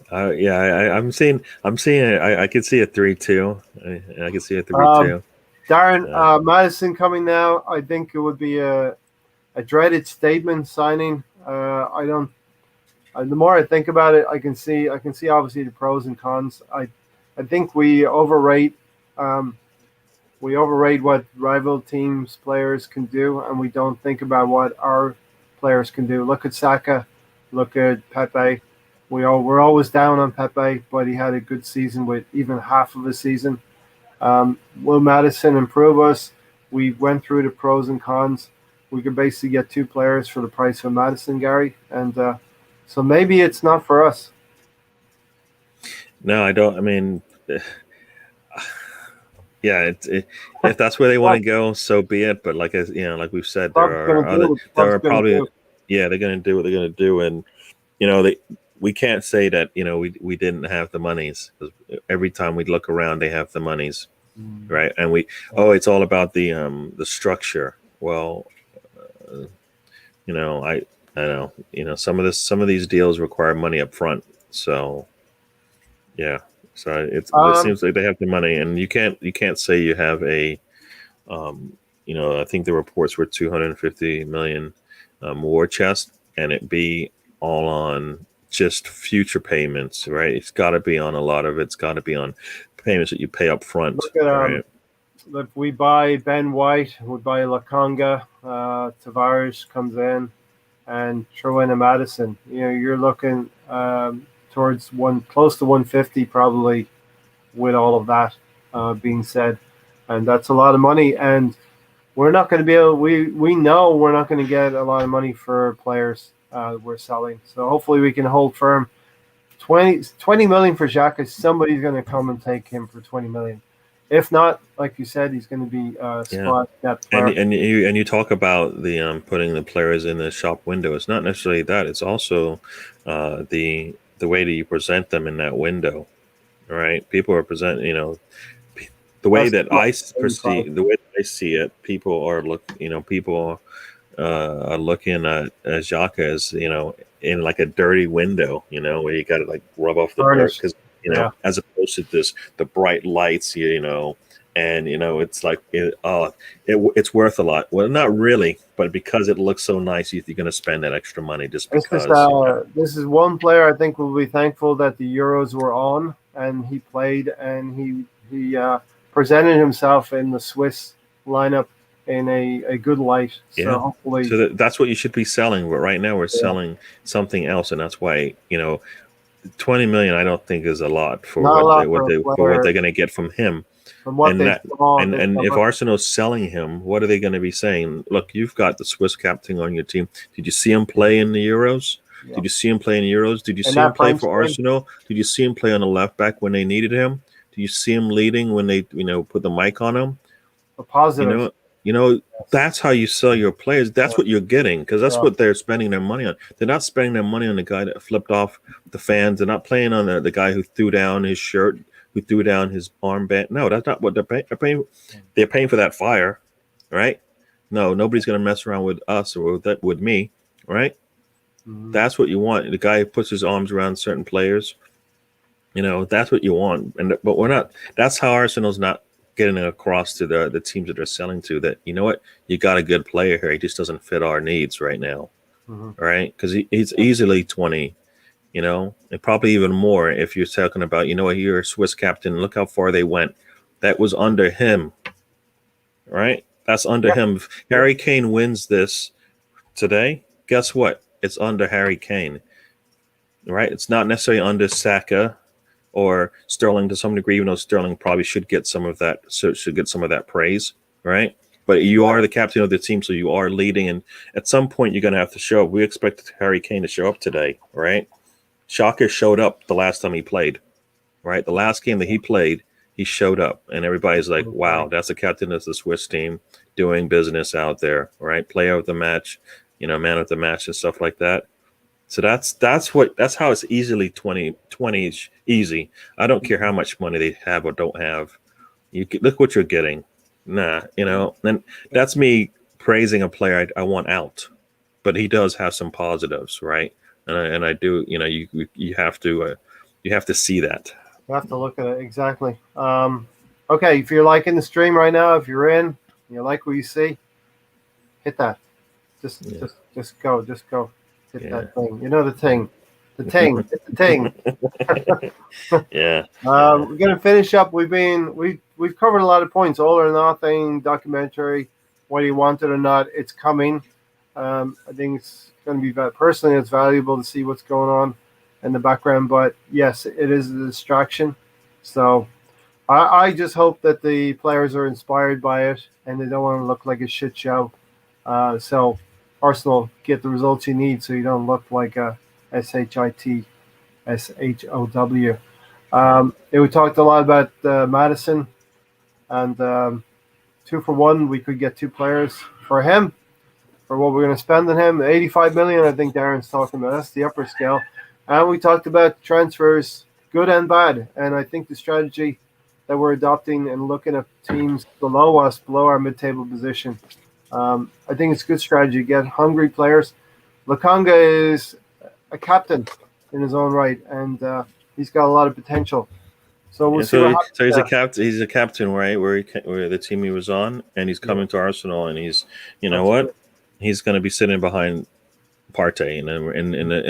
I'm seeing. I could see a 3-2. I could see a 3-2. Darren, Maddison coming now. I think it would be a dreaded statement signing. I don't. The more I think about it, I can see obviously the pros and cons. I think we overrate what rival teams' players can do, and we don't think about what our players can do. Look at Saka. Look at Pepe. We're always down on Pepe, but he had a good season with even half of a season. Will Maddison improve us? We went through the pros and cons. We could basically get two players for the price of Maddison, Gary, and so maybe it's not for us. No, I don't. I mean, yeah, if that's where they want to go, so be it. But like we've said, they're going to do what they're going to do, and we can't say that we didn't have the monies, because every time we look around, they have the monies, right? And it's all about the structure. Well, I know some of these deals require money up front, so yeah. So it seems like they have the money, and you can't say you have a I think the reports were 250 million war chest, and it be all on just future payments, right? It's got to be on a lot of it's got to be on payments that you pay up front. Look at, right? If we buy Ben White, we buy Lokonga, Tavares comes in, and throw in a Maddison. You're looking towards close to 150 probably, with all of that being said, and that's a lot of money. And we're not going to be able. We know we're not going to get a lot of money for players we're selling. So hopefully we can hold firm. 20 million for Xhaka. Somebody's going to come and take him for 20 million. If not, like you said, he's going to be spot depth player. And you talk about the putting the players in the shop window. It's not necessarily that. It's also the way that you present them in that window, right? People are presenting. The way that I perceive, the way that I see it, people are looking at Xhaka as in like a dirty window, where you got to like rub off the dirt, because as opposed to the bright lights, and it's like it's worth a lot. Well, not really, but because it looks so nice, you're going to spend that extra money just because. This is one player I think will be thankful that the Euros were on and he played, and he presented himself in the Swiss lineup in a good light. So hopefully, so that's what you should be selling. But right now we're selling something else, and that's why 20 million I don't think is a lot for what they're going to get from him. And if Arsenal's selling him, what are they going to be saying? Look, you've got the Swiss captain on your team. Did you see him play in the Euros? Yeah. Did you see him play in the Euros? Did you see him play for Arsenal? Did you see him play on the left back when they needed him? Did you see him leading when they put the mic on him? A positive. That's how you sell your players. That's what you're getting, because that's what they're spending their money on. They're not spending their money on the guy that flipped off the fans. They're not playing on the guy who threw down his shirt, who threw down his armband. No, that's not what they're paying. They're paying for that fire, right? No, nobody's going to mess around with us or with me, right? Mm-hmm. That's what you want. The guy who puts his arms around certain players, that's what you want. But we're not. That's how Arsenal's not getting across to the teams that they're selling to, that you got a good player here. He just doesn't fit our needs right now, right? Because he's easily 20, and probably even more if you're talking about you're a Swiss captain. Look how far they went. That was under him, right? That's under him. If Harry Kane wins this today, guess what? It's under Harry Kane, right? It's not necessarily under Saka or Sterling to some degree, even though Sterling probably should get some of that praise, right? But you are the captain of the team, so you are leading, and at some point you're going to have to show up. We expect Harry Kane to show up today, right? Xhaka showed up the last time he played, right? The last game that he played, he showed up, and everybody's like, "Wow, that's the captain of the Swiss team doing business out there, right? Player of the match, man of the match, and stuff like that." So that's how it's easily 20 easy. I don't care how much money they have or don't have. Look what you're getting. And that's me praising a player I want out, but he does have some positives, right? And I do, you have to see that. You have to look at it exactly. Okay, if you're liking the stream right now, if you're in, you like what you see, hit that. Just go. Hit that thing. You know the thing. The ting. Hit the ting. Yeah. We're gonna finish up. We've covered a lot of points. All or Nothing documentary, whether you want it or not, it's coming. I think it's going to be personally, it's valuable to see what's going on in the background. But yes, it is a distraction. So I just hope that the players are inspired by it and they don't want to look like a shit show. So Arsenal, get the results you need so you don't look like a SHIT, SHOW. We talked a lot about Madison, and 2 for 1. We could get 2 players for him, for what we're going to spend on him. 85 million, I think Darren's talking about. That's the upper scale. And we talked about transfers, good and bad. And I think the strategy that we're adopting and looking at teams below us, below our mid-table position, I think it's a good strategy. Get hungry players. Lokonga is a captain in his own right, and he's got a lot of potential. So we'll see. So he's a captain. He's a captain, right? Where the team he was on, and he's coming to Arsenal, and he's, he's going to be sitting behind Partey, in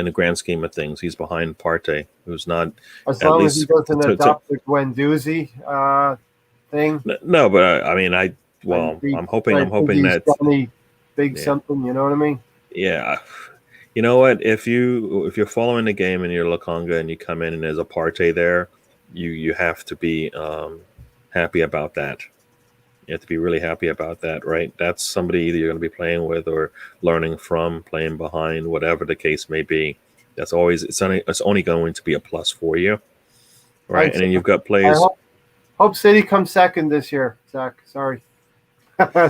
the grand scheme of things, he's behind Partey, who's not. As long as he doesn't adopt the Guendouzi thing. No, but I'm hoping that big something. You know what I mean? Yeah. You know what? If you're following the game and you're Lokonga and you come in and there's a Partey there, you have to be happy about that. You have to be really happy about that, right? That's somebody either you're going to be playing with or learning from, playing behind, whatever the case may be. It's only going to be a plus for you, right? And then you've got players. Hope City comes second this year, Zach. Sorry.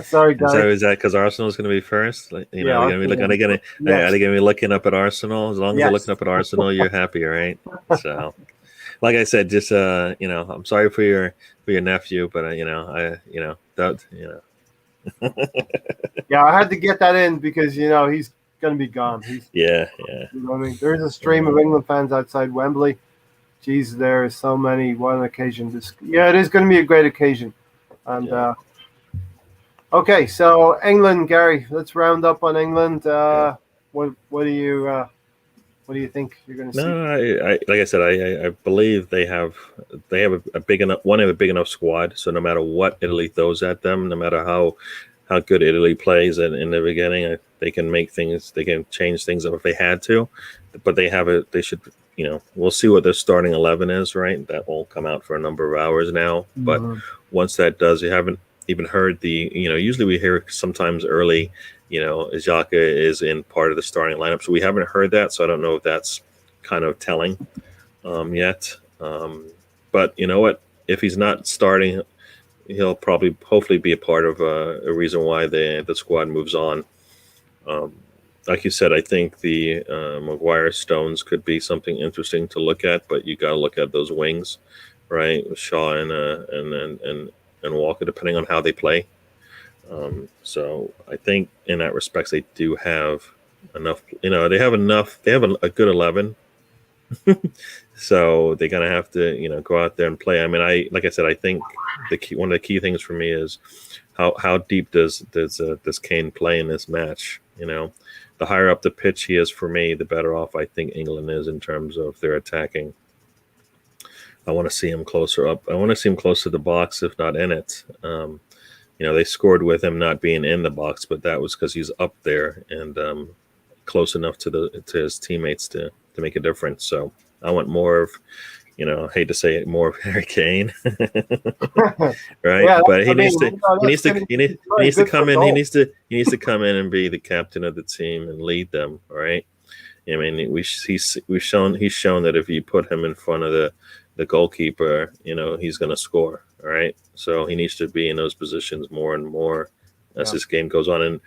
Sorry, guys. So is that because Arsenal is going to be first? Are they going to be looking up at Arsenal? As long as they're looking up at Arsenal, you're happy, right? So, like I said, just I'm sorry for your nephew, but yeah, I had to get that in because he's going to be gone. Yeah. You know what I mean? There's a stream of England fans outside Wembley. Jeez, there is so many. What an occasion! It is going to be a great occasion, and. Okay, so England, Gary. Let's round up on England. What do you think you're going to see? No, like I said, I believe they have a big enough squad. So no matter what Italy throws at them, no matter how good Italy plays in the beginning, they can change things up if they had to. But they should. We'll see what their starting 11 is. Right, that will come out for a number of hours now. Mm-hmm. But once that does, you haven't even heard usually we hear sometimes early, Xhaka is in part of the starting lineup. So we haven't heard that. So I don't know if that's kind of telling yet. But you know what? If he's not starting, he'll hopefully be a part of a reason why the squad moves on. Like you said, I think the Maguire Stones could be something interesting to look at, but you got to look at those wings, right? With Shaw and Walker, depending on how they play. So I think in that respect, they do have enough. They have enough. They have a good 11. So they're gonna have to, go out there and play. I mean, like I said, I think one of the key things for me is how deep does Kane play in this match? The higher up the pitch he is for me, the better off I think England is in terms of their attacking. I want to see him closer up. I want to see him close to the box, if not in it. They scored with him not being in the box, but that was because he's up there and close enough to his teammates to make a difference. So I want more of, I hate to say it, more of Harry Kane, right? Yeah, but he needs to come in. He needs to come in and be the captain of the team and lead them, right? I mean, he's shown that if you put him in front of the goalkeeper, he's going to score. All right. So he needs to be in those positions more and more as this game goes on. And,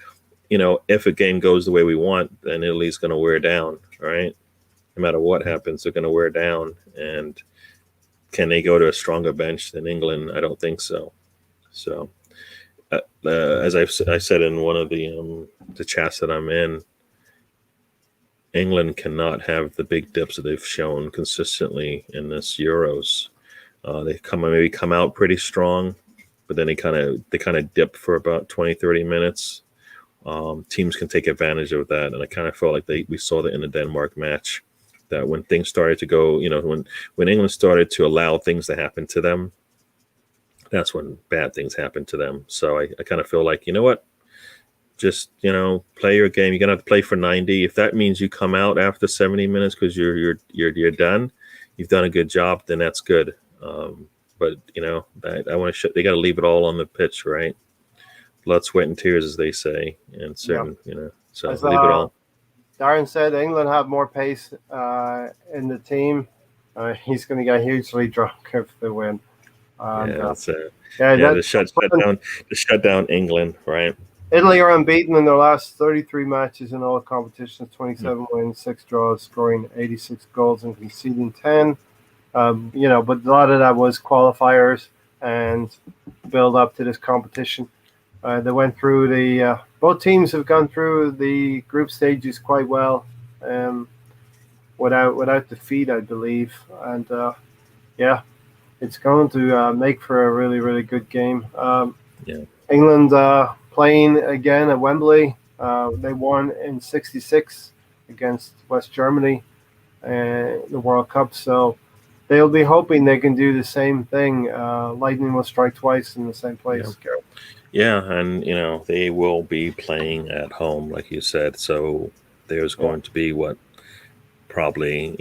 if a game goes the way we want, then Italy's going to wear down. All right. No matter what happens, they're going to wear down. And can they go to a stronger bench than England? I don't think so. So, as I said in one of the chats that I'm in, England cannot have the big dips that they've shown consistently in this Euros. They come out pretty strong, but then they kind of dip for about 20, 30 minutes. Teams can take advantage of that, and I kind of felt like we saw that in the Denmark match, that when things started to go, when England started to allow things to happen to them, that's when bad things happen to them. So I kind of feel like, you know what? Just, play your game. You're going to have to play for 90. If that means you come out after 70 minutes because you're done, you've done a good job, then that's good. But, I want to they got to leave it all on the pitch, right? Blood, sweat, and tears, as they say. And so, so as, leave it all. Darren said England have more pace in the team. He's going to get hugely drunk if they win. To shut down England, right? Italy are unbeaten in their last 33 matches in all competitions, 27 wins, 6 draws, scoring 86 goals and conceding 10. But a lot of that was qualifiers and build up to this competition. They went through both teams have gone through the group stages quite well, without defeat, I believe. And it's going to make for a really, really good game. England playing again at Wembley. They won in '66 against West Germany in the World Cup. So they'll be hoping they can do the same thing. Lightning will strike twice in the same place. Yeah, and they will be playing at home, like you said. So there's going to be probably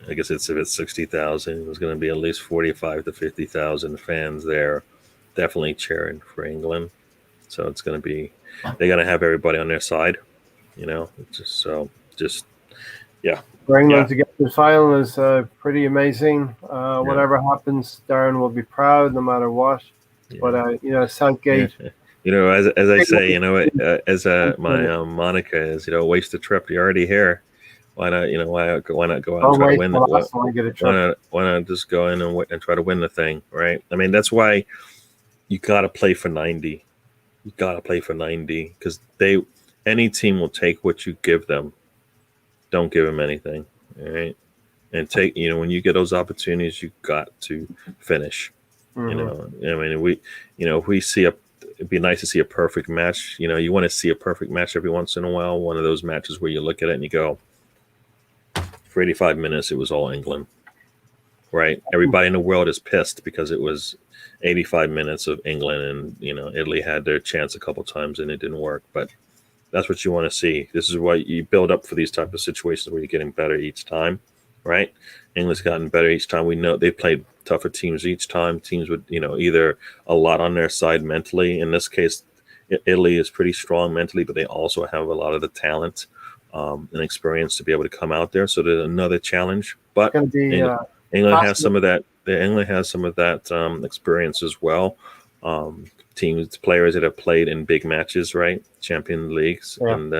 I guess if it's 60,000, there's going to be at least 45 to 50,000 fans there, definitely cheering for England. So it's going to be, they're going to have everybody on their side, For England to get to the final is pretty amazing. Whatever happens, Darren will be proud no matter what. Yeah. But Southgate. As I say, my moniker is, waste the trip. You're already here. Why not? Why not go out and try to win? Why not just go in and try to win the thing, right? I mean, that's why you got to play for 90. You got to play for 90 because any team will take what you give them. Don't give them anything, all right? And when you get those opportunities, you got to finish. If we see it'd be nice to see a perfect match. You want to see a perfect match every once in a while. One of those matches where you look at it and you go, for 85 minutes, it was all England, right? Everybody in the world is pissed because it was 85 minutes of England, and Italy had their chance a couple times and it didn't work. But that's what you want to see. This is why you build up for these type of situations where you're getting better each time, right? England's gotten better each time. We know they played tougher teams each time. Teams with either a lot on their side mentally. In this case, Italy is pretty strong mentally, but they also have a lot of the talent and experience to be able to come out there. So there's another challenge. But England has some of that. England has some of that experience as well. Players that have played in big matches, right? Champion leagues, and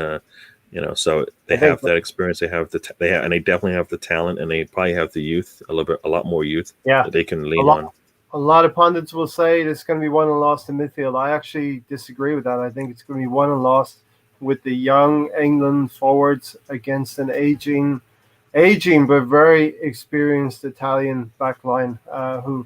so they have that experience. They have and they definitely have the talent, and they probably have the youth, a lot more youth that they can lean on. A lot of pundits will say it's going to be won and lost in midfield. I actually disagree with that. I think it's going to be won and lost with the young England forwards against an aging but very experienced Italian backline who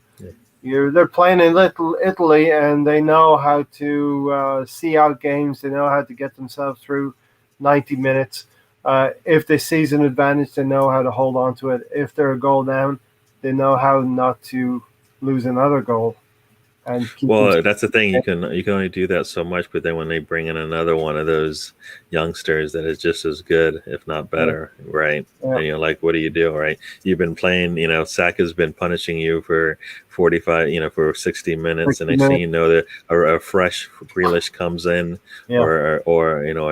they're playing in Little Italy, and they know how to see out games. They know how to get themselves through 90 minutes. If they seize an advantage, they know how to hold on to it. If they're a goal down, they know how not to lose another goal. That's the thing. You can only do that so much, but then when they bring in another one of those youngsters that is just as good, if not better, right? Yeah. And you're like, what do you do, right? You've been playing, Saka's been punishing you for 45, for 60 minutes, and next thing you know, that a fresh Grealish comes in, or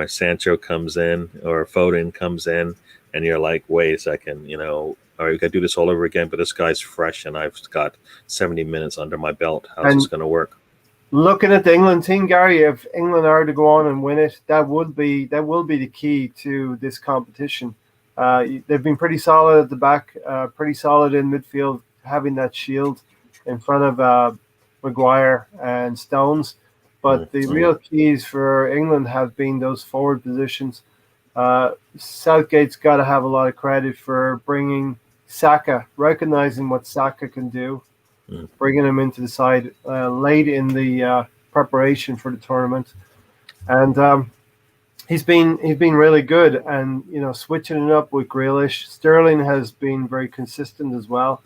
Sancho comes in, or Foden comes in, and you're like, wait a second, all right, we got to do this all over again, but this guy's fresh and I've got 70 minutes under my belt. How's And this going to work? looking at the England team, Gary, if England are to go on and win it, that will be the key to this competition. They've been pretty solid at the back, pretty solid in midfield, having that shield in front of Maguire and Stones. But the real keys for England have been those forward positions. Southgate's got to have a lot of credit for bringing Saka, recognizing what Saka can do, bringing him into the side late in the preparation for the tournament, and he's been really good. And switching it up with Grealish, Sterling has been very consistent as well,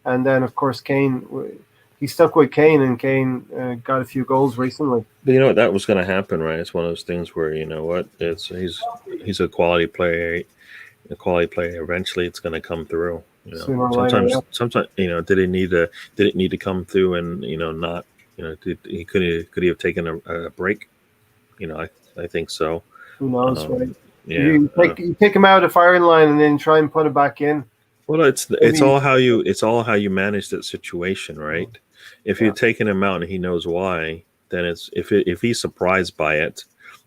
and then of course Kane. He stuck with Kane, and Kane got a few goals recently. But you know what, that was going to happen, right? It's one of those things where he's a quality player. A quality player. Eventually, it's going to come through. Sometimes did it need to come through and not could he have taken a break? I think so. Who knows, right? Yeah, you take him out of the firing line and then try and put it back in. Well, it's all how you manage that situation, right? If you're taking him out and he knows why, then if he's surprised by it,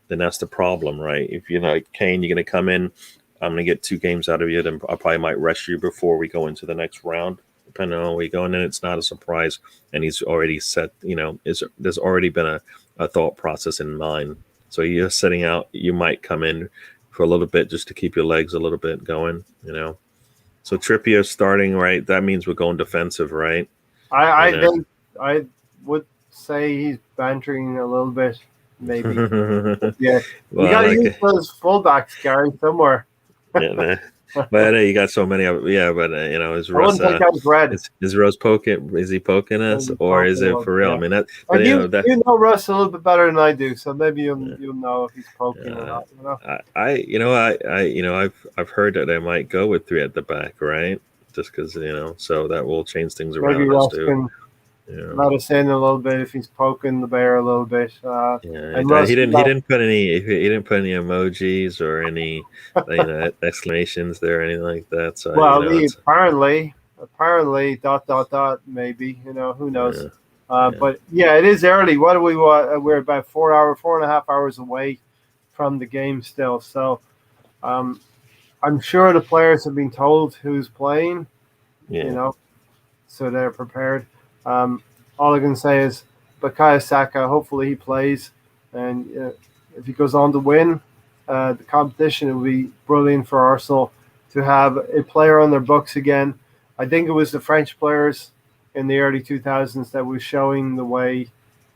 then that's the problem, right? If you're like Kane, you're going to come in, I'm going to get 2 games out of you, then I probably might rest you before we go into the next round, depending on where we go. And then it's not a surprise, and he's already set. There's already been a thought process in mind. So you're setting out. You might come in for a little bit just to keep your legs a little bit going. So Trippier starting, right? That means we're going defensive, right? I think I would say he's bantering a little bit, maybe. Yeah, well, you got to use those fullbacks, Gary, somewhere. Yeah, man. But you got so many of but is Russ is Russ poking? Is he poking us, or is it for real? Yeah. I mean, that. But, you know Russ a little bit better than I do, so maybe you'll know if he's poking or not. I've heard that they might go with 3 at the back, right? Just because so that will change things around. Maybe Russ can let us in a little bit if he's poking the bear a little bit. He didn't put any emojis or any exclamations there or anything like that. So apparently ... maybe who knows. But it is early. What do we want? We're about 4.5 hours away from the game still. So I'm sure the players have been told who's playing. So they're prepared. All I can say is Bukayo Saka, hopefully he plays, and if he goes on to win the competition, it will be brilliant for Arsenal to have a player on their books again. I think it was the French players in the early 2000s that was showing the way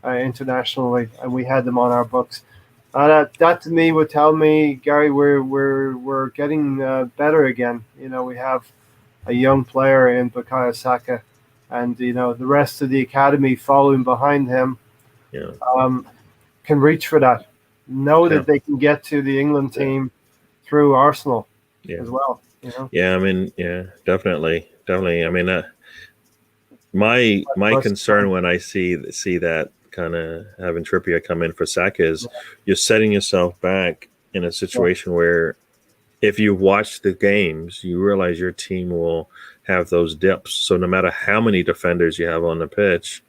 internationally, and we had them on our books. That to me would tell me, Gary, we're getting better again. We have a young player in Bukayo Saka, and the rest of the academy following behind him can reach for that. Know that they can get to the England team through Arsenal as well. Yeah, I mean, definitely. I mean, my concern when I see that kind of having Trippier come in for Saka is you're setting yourself back in a situation where if you watch the games, you realize your team will have those dips. So no matter how many defenders you have on the pitch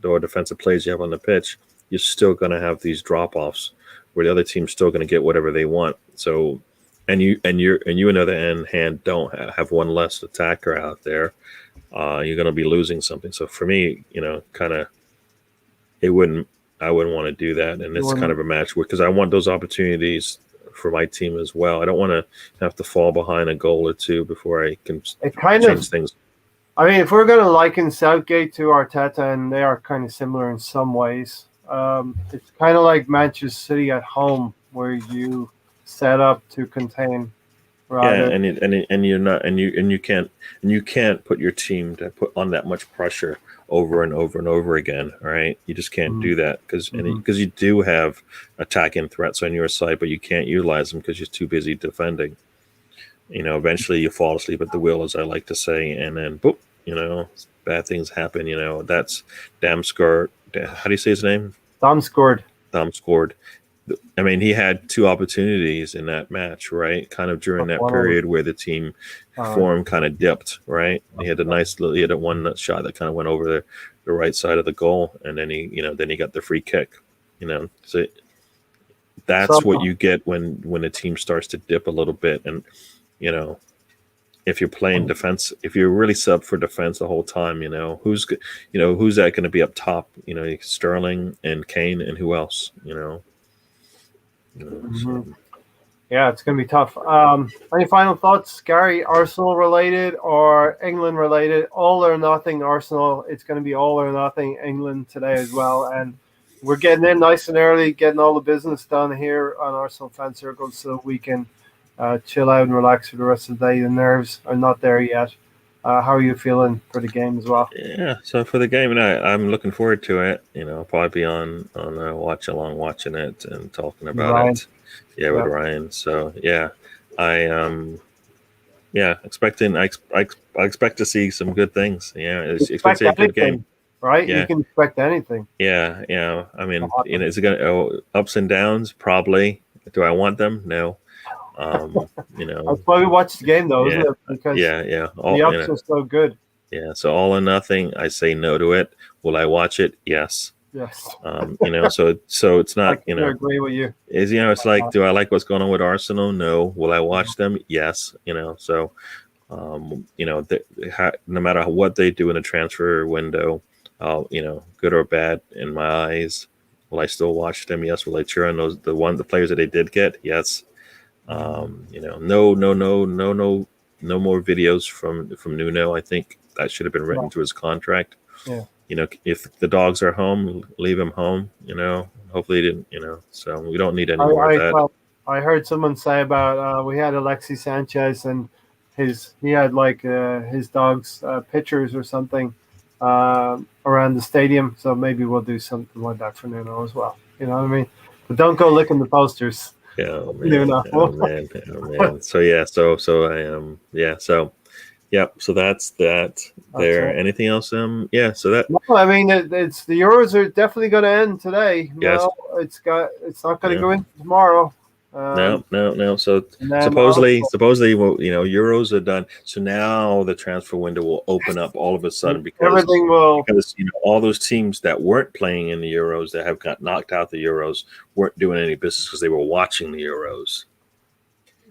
or defensive players you have on the pitch, you're still going to have these drop-offs where the other team's still going to get whatever they want. So and you on the other hand don't have one less attacker out there. You're going to be losing something. So for me, kind of I wouldn't want to do that. And it's kind of a match because I want those opportunities for my team as well. I don't want to have to fall behind a goal or 2 before I can change things. I mean, if we're going to liken Southgate to Arteta, and they are kind of similar in some ways, it's kind of like Manchester City at home, where you set up to contain. And you're not, and you can't put your team to put on that much pressure over and over and over again. All right, you just can't do that because you do have attacking threats on your side, but you can't utilize them because you're too busy defending. Eventually you fall asleep at the wheel, as I like to say, and then boop, bad things happen. That's Damsgaard. How do you say his name? Damsgaard. I mean, he had two opportunities in that match, right? Kind of during that One of them. period where the team Uh, form kind of dipped, right? He had he had a one shot that kind of went over the right side of the goal, and then he got the free kick, So that's what so you get when a team starts to dip a little bit, and you know, if you're playing defense, if you're really sub for defense the whole time, who's that going to be up top? Sterling and Kane and who else? So. mhm. Yeah, it's going to be tough. Any final thoughts, Gary? Arsenal related or England related? All or nothing Arsenal. It's going to be all or nothing England today as well. And we're getting in nice and early, getting all the business done here on Arsenal Fan Circle so we can chill out and relax for the rest of the day. The nerves are not there yet. How are you feeling for the game as well? Yeah, so for the game, and I'm looking forward to it. I'll probably be on a watch along, watching it and talking about Ryan. it. Yeah, with Ryan. So yeah, I expecting. I expect to see some good things. Yeah, expect to see a good game. Right? Yeah. You can expect anything. Yeah. I mean, is it gonna ups and downs? Probably. Do I want them? No. That's why we watch the game, though, isn't it? Because the ups are so good. Yeah, so all or nothing, I say no to it. Will I watch it? Yes. Yes. So it's not, I agree with you. It's like, do I like what's going on with Arsenal? No. Will I watch them? Yes. So, no matter what they do in a transfer window, good or bad in my eyes, will I still watch them? Yes. Will I cheer on the players that they did get? Yes. No more videos from Nuno. I think that should have been written to his contract. Yeah. If the dogs are home, leave them home. Hopefully he didn't. So we don't need any more of that. Well, I heard someone say about we had Alexis Sanchez and he had like his dog's pictures or something around the stadium. So maybe we'll do something like that for Nuno as well. You know what I mean? But don't go licking the posters. Oh man. So yeah, so I am So that's that. There. Anything else? So that. No, I mean it's the Euros are definitely going to end today. Yes. No, it's not going to go in tomorrow. No. So supposedly, Euros are done. So now the transfer window will open up all of a sudden because all those teams that weren't playing in the Euros that have got knocked out the Euros weren't doing any business because they were watching the Euros.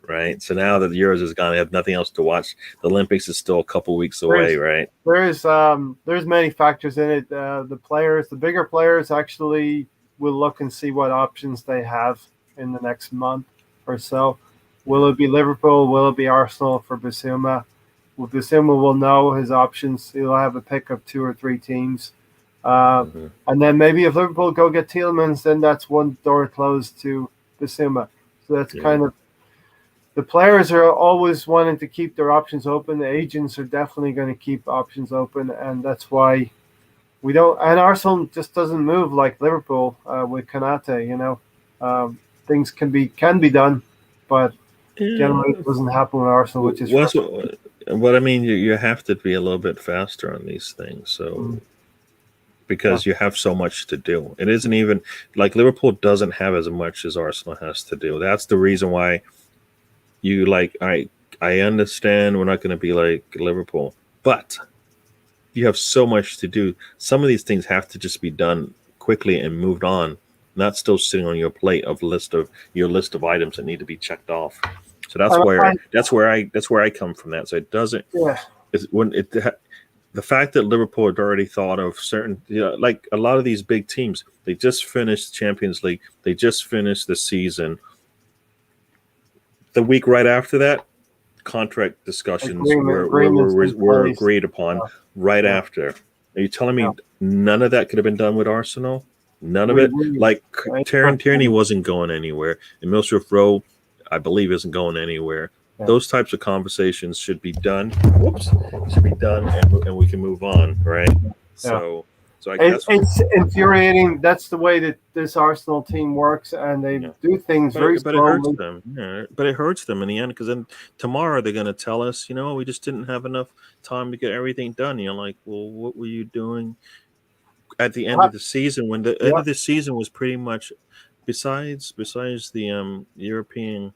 Right. So now that the Euros is gone, they have nothing else to watch. The Olympics is still a couple weeks away, right? There's many factors in it. The bigger players actually will look and see what options they have in the next month or so. Will it be Liverpool? Will it be Arsenal for Bissouma? Bissouma will know his options. He'll have a pick of 2 or 3 teams. And then maybe if Liverpool go get Tielemans, then that's one door closed to Bissouma. So that's kind of the players are always wanting to keep their options open. The agents are definitely going to keep options open, and that's why we don't. And Arsenal just doesn't move like Liverpool with Konate. Things can be done, but generally it doesn't happen with Arsenal, which is. But I mean, you have to be a little bit faster on these things, so because you have so much to do. It isn't even like Liverpool doesn't have as much as Arsenal has to do. That's the reason why. I understand we're not going to be like Liverpool, but you have so much to do. Some of these things have to just be done quickly and moved on, not still sitting on your plate of your list of items that need to be checked off. So that's where I come from. That so it doesn't. Yeah. The fact that Liverpool had already thought of certain, like a lot of these big teams, they just finished Champions League, they just finished the season. The week right after that, contract discussions were agreed upon right after. Are you telling me none of that could have been done with Arsenal? None of it? Like Tierney wasn't going anywhere. And Milsrif Rowe, I believe, isn't going anywhere. Yeah. Those types of conversations should be done. And we can move on, right? Yeah. So I guess it's infuriating. That's the way that this Arsenal team works, and they do things very slowly. But it hurts them. Yeah, but it hurts them in the end because then tomorrow they're going to tell us, we just didn't have enough time to get everything done. You're like, well, what were you doing at the end of the season when the end of the season was pretty much besides the European,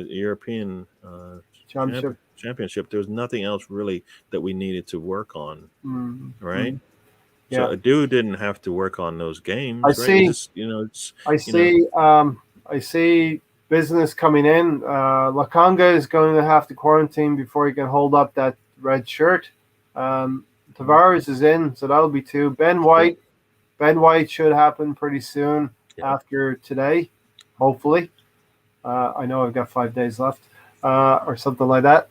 European Championship. championship, there was nothing else really that we needed to work on, Mm, right? mm, So yeah, a dude didn't have to work on those I games, right? It see. just, it's, I you know, see. I see business coming in. Lakanga is going to have to quarantine before he can hold up that red shirt. Tavares is in, so that'll be two. Ben yeah, White. Ben White should happen pretty soon yeah. after today, hopefully. I know I've got 5 days left, or something like that.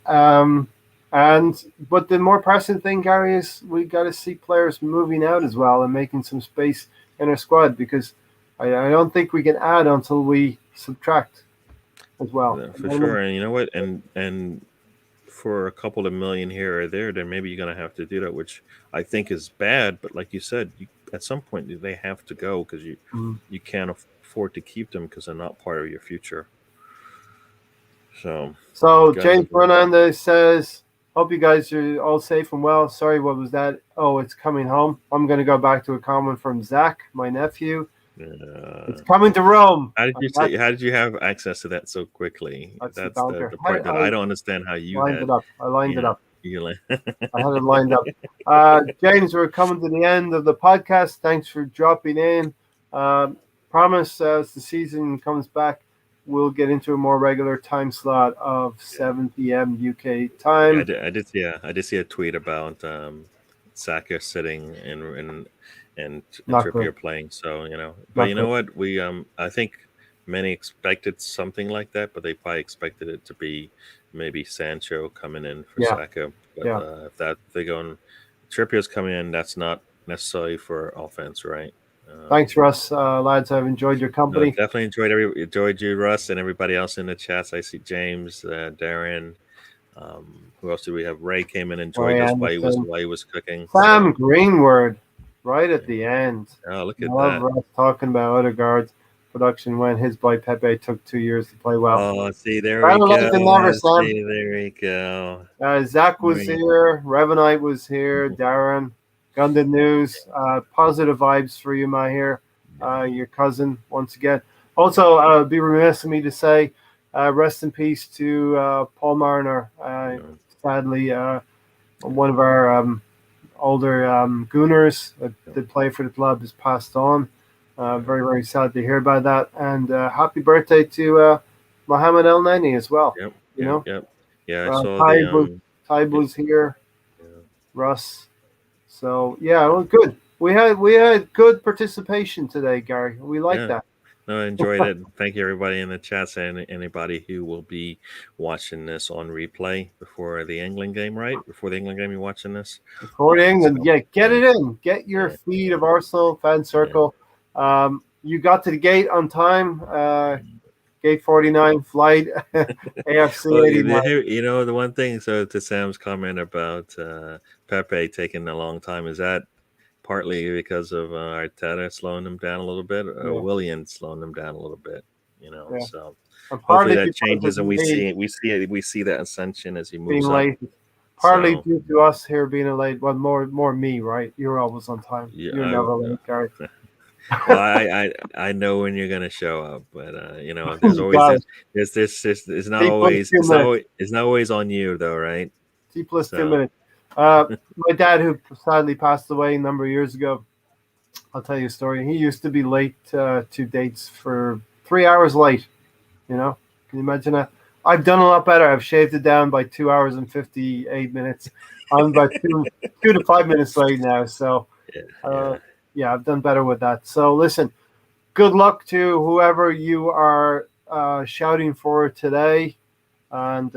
But the more pressing thing, Gary, is we got to see players moving out as well and making some space in our squad, because I don't think we can add until we subtract as well. For sure. And you know what? And for a couple of million here or there, then maybe you're gonna have to do that, which I think is bad. But like you said, at some point they have to go because Mhm. you can't afford to keep them because they're not part of your future. So So gotta James have to- Fernandez says, "Hope you guys are all safe and well." Sorry, what was that? Oh, it's coming home. I'm going to go back to a comment from Zach, my nephew. It's coming to Rome. How did you have access to that so quickly? That's the That's banter. the part that I don't understand how you Lined had. it up. I lined You it know, up. you like, I had it lined up. James, we're coming to the end of the podcast. Thanks for dropping in. Promise as the season comes back, we'll get into a more regular time slot of 7 p.m. UK time. I did see a tweet about Saka sitting and Not good. Trippier playing. So but Not you know good. what? We I think many expected something like that, but they probably expected it to be maybe Sancho coming in for Yeah. Saka. But Yeah. if they're going Trippier's coming in, that's not necessarily for offense, right? Thanks, Russ. Lads, I've enjoyed your No, company. definitely enjoyed you, Russ, and everybody else in the chats. I see James, Darren. Who else did we have? Ray came in and joined Roy us Anderson. while he was cooking. Sam So Greenwood, right at the end. oh, look at Love that. Russ talking about Odegaard's production when his boy Pepe took 2 years to play well. Oh, see, there Better we late go. than never, Sam. See, there we go. Zach was here. Revenite was here. Darren. Gundam News. Positive vibes for you, my here. Your cousin, once again. Also, it'd be remiss of me to say rest in peace to Paul Marner. Sadly, one of our older Gooners that did play for the club has passed on. Very, very sad to hear about that. And happy birthday to Mohammed El Neni as well. Yep. You know, Yeah, I saw Tybe was here. yeah. Russ. So yeah, well, good. We had good participation today, Gary. We like Yeah. that. No, I enjoyed it. Thank you, everybody in the chats, and anybody who will be watching this on replay before the England game, right? Before the England game, you're watching this? For England, So, yeah, get it in. Get your feed of Arsenal fan circle. You got to the gate on time. Gate 49 flight AFC Well, 89. the one thing. So to Sam's comment about Pepe taking a long time, is that partly because of Arteta slowing them down a little bit, or Yeah. Willian slowing them down a little bit? Yeah. So And hopefully that because changes, of and we me see that ascension as he being moves up. late. Partly So, due to us here being late, but more me, right? You're always on time. yeah, You're never late, Gary. well, I know when you're gonna show up, but there's always Got it. it's not T plus always 2 minutes. it's not always on you though, right? T plus 2 So- minutes. My dad, who sadly passed away a number of years ago, I'll tell you a story. He used to be late to dates for 3 hours late. Can you imagine that? I've done a lot better. I've shaved it down by 2 hours and 58 minutes. I'm about 2 to 5 minutes late now. So, yeah, I've done better with that. So, listen, good luck to whoever you are shouting for today. And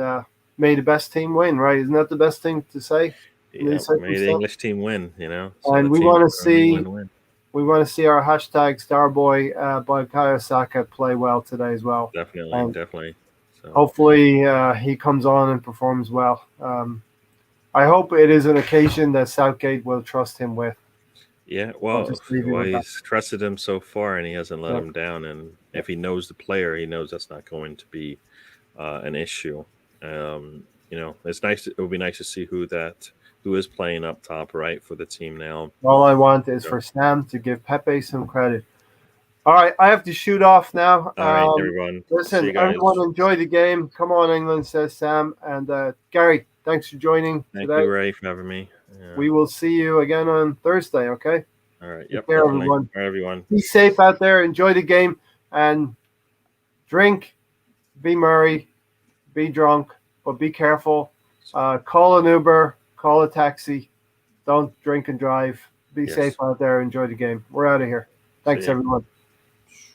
may the best team win, right? Isn't that the best thing to say? Yeah, may the English team win. So And the we team want to from see England win. we want to see our hashtag Starboy Bukayo Saka play well today as well. Definitely. So Hopefully he comes on and performs well. I hope it is an occasion that Southgate will trust him with. yeah, well, just leave you with he's trusted him so far, and he hasn't let Yeah. him down. And if he knows the player, he knows that's not going to be an issue. It's nice. It would be nice to see who is playing up top, right, for the team now. All I want is for Sam to give Pepe some credit. All right, I have to shoot off now. All right, everyone. See Listen, you guys. everyone, enjoy the game. Come on, England, says Sam. And Gary, thanks for joining Thank today. you, Ray, for having me. Yeah. We will see you again on Thursday, okay? All right. Take Yep. care, Definitely. everyone. All right, everyone. Be safe out there. Enjoy the game. And drink, be merry, be drunk, but be careful. Call an Uber, call a taxi. Don't drink and drive. Be Yes. safe out there. Enjoy the game. We're out of here. Thanks, See ya. everyone.